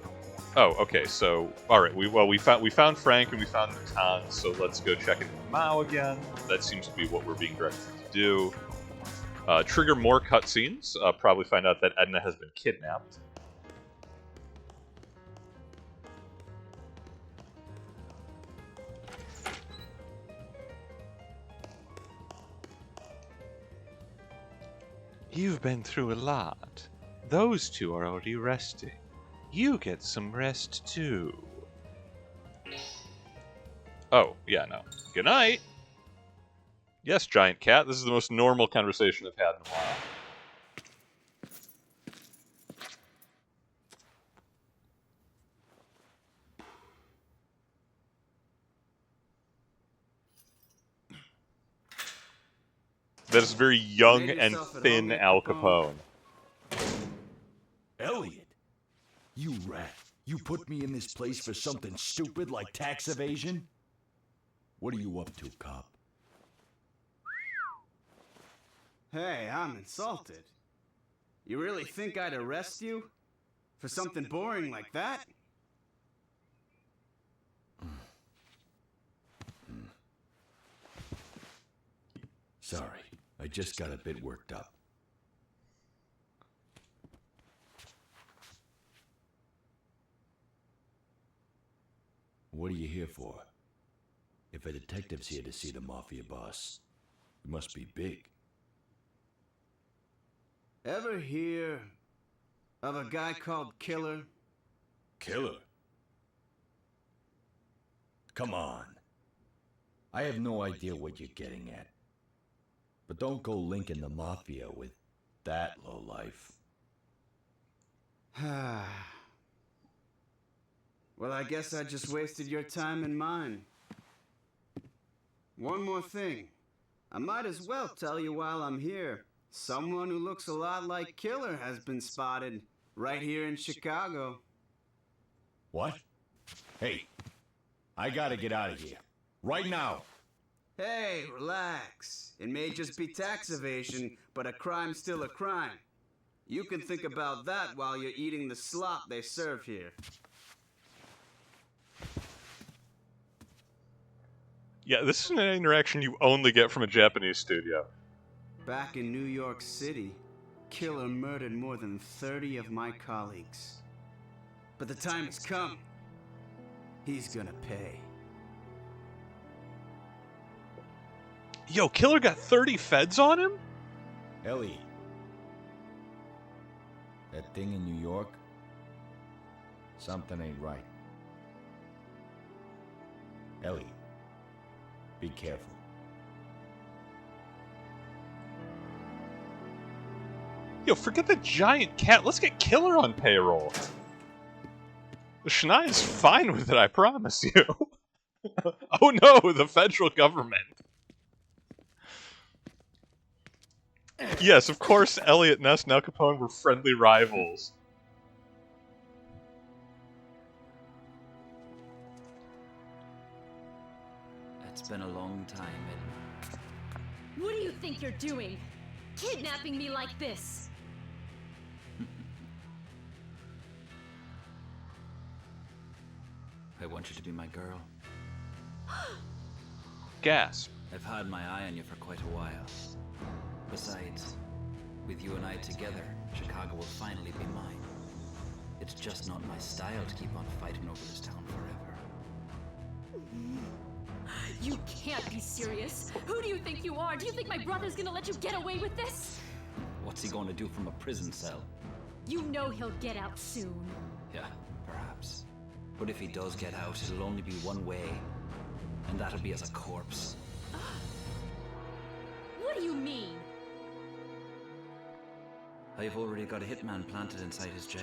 okay. So, all right. We found Frank and we found Natan. So let's go check in with Mao again. That seems to be what we're being directed to do. Trigger more cutscenes. Probably find out that Edna has been kidnapped. You've been through a lot. Those two are already resting. You get some rest too. Oh, yeah, no. Good night. Yes, giant cat. This is the most normal conversation I've had in a while. That is very young and thin Al Capone. Elliot, you rat. You put me in this place for something stupid like tax evasion? What are you up to, cop? Hey, I'm insulted. You really think I'd arrest you? For something boring like that? Sorry, I just got a bit worked up. What are you here for? If a detective's here to see the mafia boss, he must be big. Ever hear of a guy called Killer? Killer? Come on. I have no idea what you're getting at. But don't go linking the mafia with that lowlife. Well, I guess I just wasted your time and mine. One more thing. I might as well tell you while I'm here. Someone who looks a lot like Killer has been spotted right here in Chicago. What? Hey, I gotta get out of here. Right now. Hey, relax. It may just be tax evasion, but a crime's still a crime. You can think about that while you're eating the slop they serve here. Yeah, this is an interaction you only get from a Japanese studio. Back in New York City, Killer murdered more than 30 of my colleagues. But the time has come. He's gonna pay. Yo, Killer got 30 feds on him? Ellie. That thing in New York? Something ain't right. Ellie. Be careful. Yo, forget the giant cat. Let's get Killer on payroll. Shania's fine with it, I promise you. Oh no, the federal government. Yes, of course, Elliot Ness and Al Capone were friendly rivals. It's been a long time, Edna. What do you think you're doing? Kidnapping me like this? I want you to be my girl. Gasp. I've had my eye on you for quite a while. Besides, with you and I together, Chicago will finally be mine. It's just not my style to keep on fighting over this town forever. You can't be serious. Who do you think you are? Do you think my brother's gonna let you get away with this? What's he going to do from a prison cell? You know he'll get out soon. Yeah, perhaps. But if he does get out, it'll only be one way. And that'll be as a corpse. What do you mean? I've already got a hitman planted inside his jail.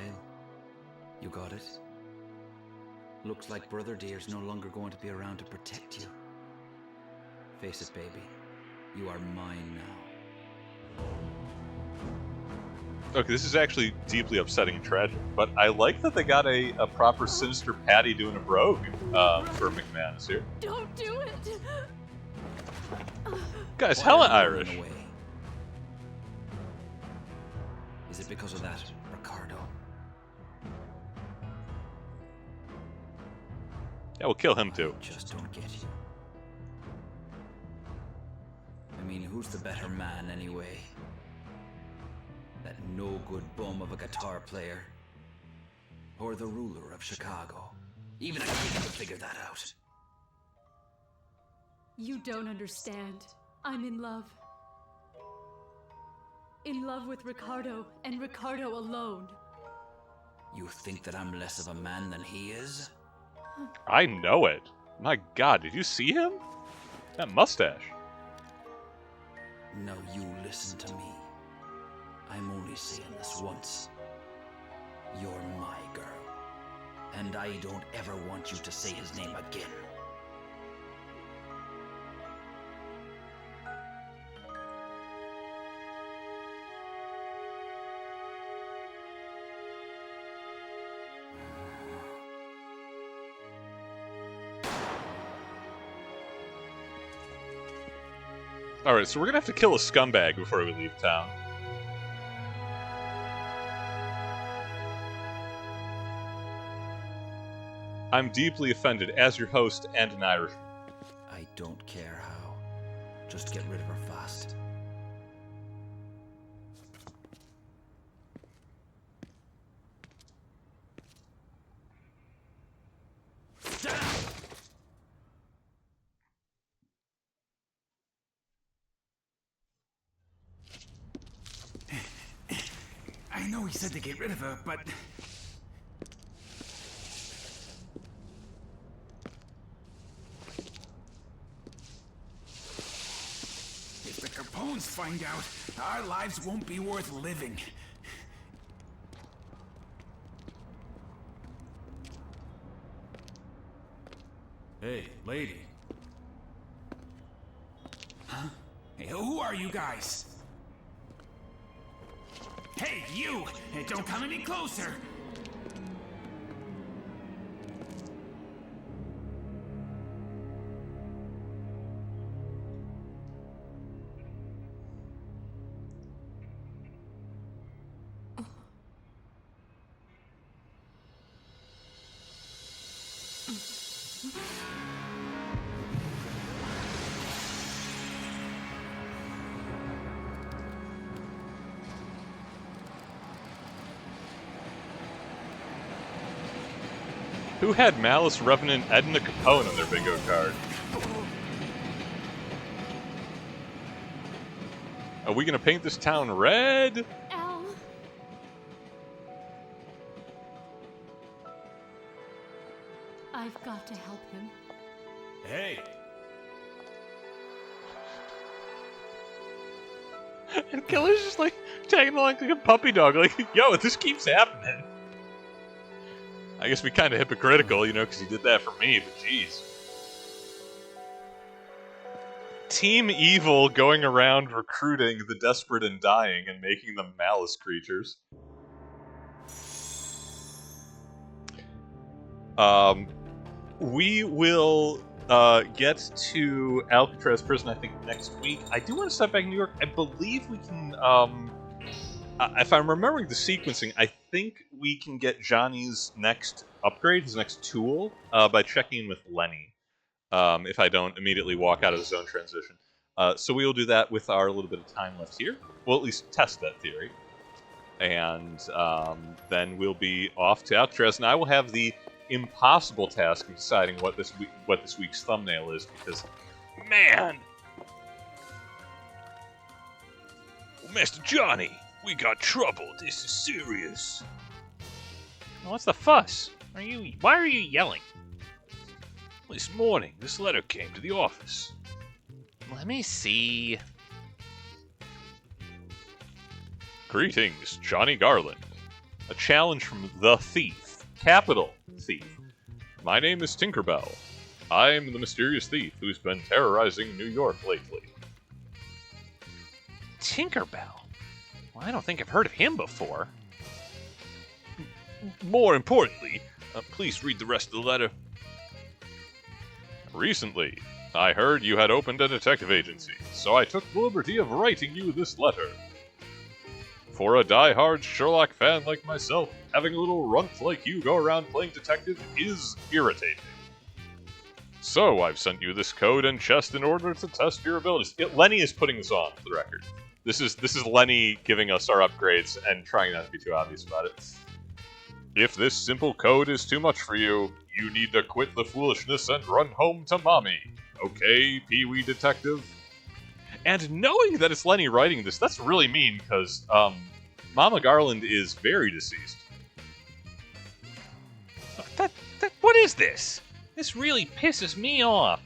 You got it? Looks like Brother Deer's no longer going to be around to protect you. Face it, baby. You are mine now. Okay, this is actually deeply upsetting and tragic, but I like that they got a proper Sinister Patty doing a brogue for McManus here. Don't do it! Guy's Why hella are you running Irish. away? Is it because of that, Ricardo? Yeah, we'll kill him too. I just don't get you. I mean, who's the better man anyway? That no-good bum of a guitar player? Or the ruler of Chicago? Even a kid could figure that out. You don't understand. I'm in love. In love with Ricardo, and Ricardo alone. You think that I'm less of a man than he is? I know it. My God, did you see him? That mustache. Now you listen to me. I'm only saying this once. You're my girl. And I don't ever want you to say his name again. Alright, so we're gonna have to kill a scumbag before we leave town. I'm deeply offended as your host and an Irishman. I don't care how. Just get rid of her fast. I know he said to get rid of her, but... if the Capones find out, our lives won't be worth living. Hey, lady. Huh? Hey, who are you guys? Hey, you! Hey, don't come any closer! Who had Malice Revenant Edna Capone on their bingo card? Are we gonna paint this town red? Al! I've got to help him. Hey! And Killer's just like tagging along like a puppy dog, like, yo, this keeps happening. I guess we kind of hypocritical, you know, because he did that for me, but jeez. Team Evil going around recruiting the desperate and dying and making them malice creatures. We will get to Alcatraz prison, I think, next week. I do want to step back in New York. I believe we can, if I'm remembering the sequencing, I think we can get Johnny's next upgrade, his next tool, by checking in with Lenny, if I don't immediately walk out of the zone transition. So we will do that with our little bit of time left here. We'll at least test that theory. And then we'll be off to Alcatraz, and I will have the impossible task of deciding what this week's thumbnail is, because, man! Master Johnny, we got trouble. This is serious. What's the fuss? Why are you yelling? This morning, this letter came to the office. Let me see. Greetings, Johnny Garland. A challenge from the Thief. Capital Thief. My name is Tinkerbell. I am the mysterious thief who's been terrorizing New York lately. Tinkerbell? Well, I don't think I've heard of him before. More importantly, please read the rest of the letter. Recently, I heard you had opened a detective agency, so I took the liberty of writing you this letter. For a die-hard Sherlock fan like myself, having a little runt like you go around playing detective is irritating. So I've sent you this code and chest in order to test your abilities. Lenny is putting this on, for the record. This is Lenny giving us our upgrades and trying not to be too obvious about it. If this simple code is too much for you, you need to quit the foolishness and run home to mommy. Okay, Pee-wee Detective? And knowing that it's Lenny writing this, that's really mean, because, Mama Garland is very deceased. What is this? This really pisses me off.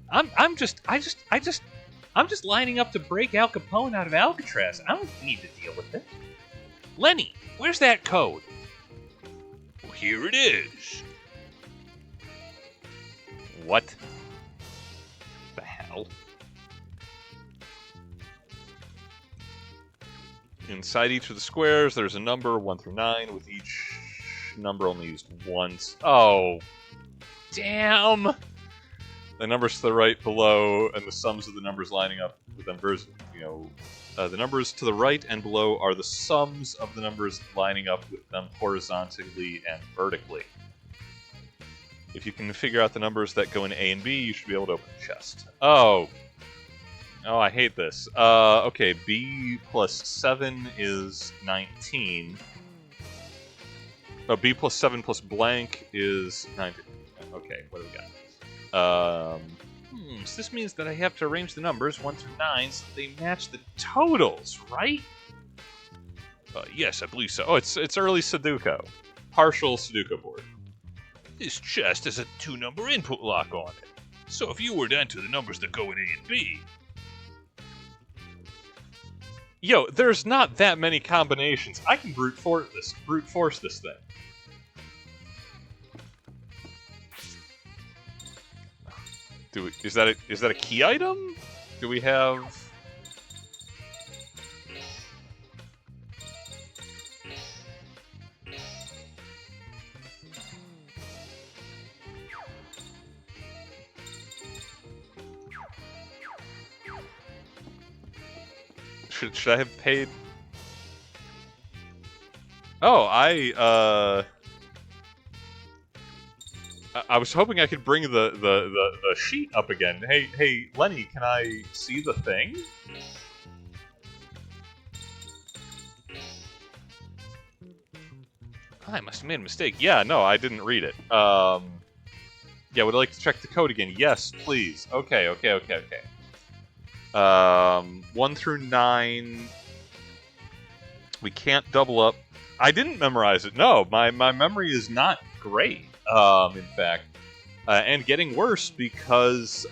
I'm just lining up to break Al Capone out of Alcatraz. I don't need to deal with it. Lenny, where's that code? Well, here it is. What the hell? Inside each of the squares, there's a number 1 through 9, with each number only used once. Oh, damn! The numbers to the right below, and the sums of the numbers lining up with them. The numbers to the right and below are the sums of the numbers lining up with them horizontally and vertically. If you can figure out the numbers that go in A and B, you should be able to open the chest. Oh, I hate this. Okay, B plus 7 is 19. Oh, B plus 7 plus blank is 19. Okay, what do we got? So this means that I have to arrange the numbers 1 through 9 so they match the totals, right? Yes, I believe so. Oh, it's early Sudoku. Partial Sudoku board. This chest has a 2-number input lock on it. So if you were to enter the numbers that go in A and B... Yo, there's not that many combinations. I can brute force this thing. Is that a key item? Do we have? Should I have paid? Oh, I was hoping I could bring the sheet up again. Hey, Lenny, can I see the thing? I must have made a mistake. Yeah, no, I didn't read it. Yeah, would I like to check the code again? Yes, please. Okay. 1 through 9. We can't double up. I didn't memorize it. No, my memory is not great. In fact, and getting worse because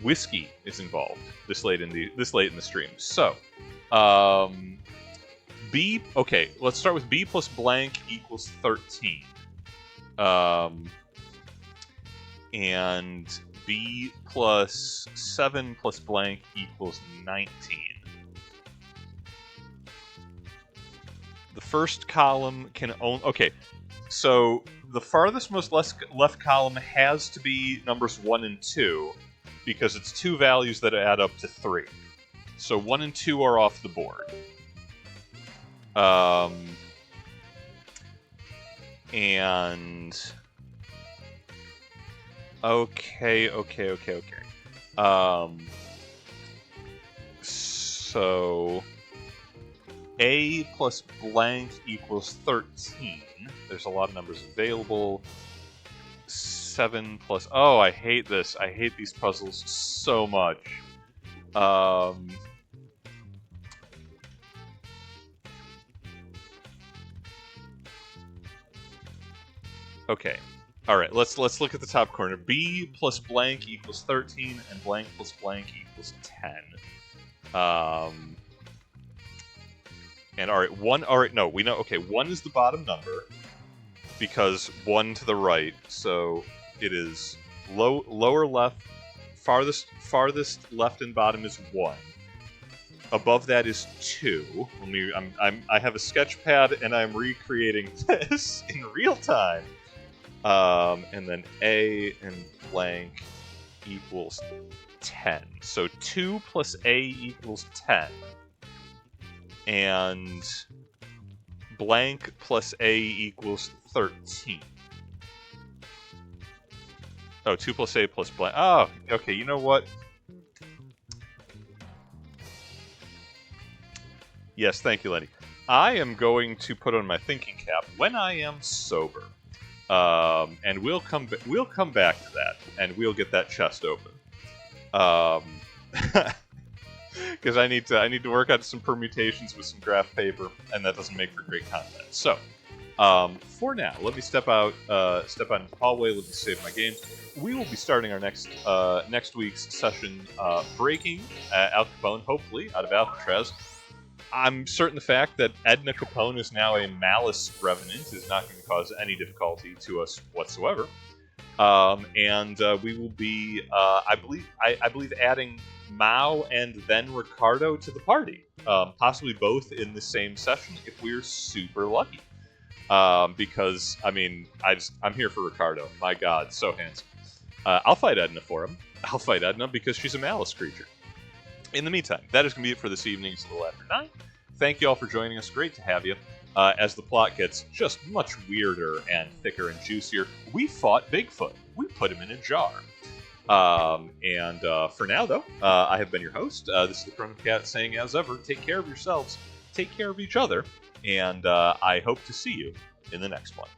whiskey is involved this late in the stream. So, B. Okay, let's start with B plus blank equals 13. And B plus 7 plus blank equals 19. The first column can only... Okay, so the farthest most left column has to be numbers 1 and 2, because it's 2 values that add up to 3. So 1 and 2 are off the board. And... Okay. So... A plus blank equals 13. There's a lot of numbers available. 7 plus... Oh, I hate this. I hate these puzzles so much. Okay. Alright, let's look at the top corner. B plus blank equals 13, and blank plus blank equals 10. And alright, 1... Alright, no, we know... Okay, 1 is the bottom number, because 1 to the right, so it is lower left, farthest left and bottom is 1. Above that is 2. I have a sketch pad, and I'm recreating this in real time. And then A and blank equals 10. So 2 plus A equals 10. And blank plus A equals 13. Oh, 2 plus A plus blank. Oh, okay, you know what? Yes, thank you, Lenny. I am going to put on my thinking cap when I am sober. And we'll come back to that, and we'll get that chest open. Because I need to work out some permutations with some graph paper, and that doesn't make for great content. So, for now, let me step out into the hallway. Let me save my games. We will be starting our next week's session, breaking Al Capone, hopefully out of Alcatraz. I'm certain the fact that Edna Capone is now a Malice Revenant is not going to cause any difficulty to us whatsoever. And we will be, I believe, adding Mao and then Ricardo to the party, possibly both in the same session if we're super lucky. Because I mean, I'm here for Ricardo. My God, so handsome. I'll fight Edna for him. I'll fight Edna because she's a Malice creature. In the meantime, that is going to be it for this evening. It's a little after 9. Thank you all for joining us. Great to have you. As the plot gets just much weirder and thicker and juicier, we fought Bigfoot. We put him in a jar. For now, though, I have been your host. This is the Chrome Cat saying, as ever, take care of yourselves, take care of each other, and I hope to see you in the next one.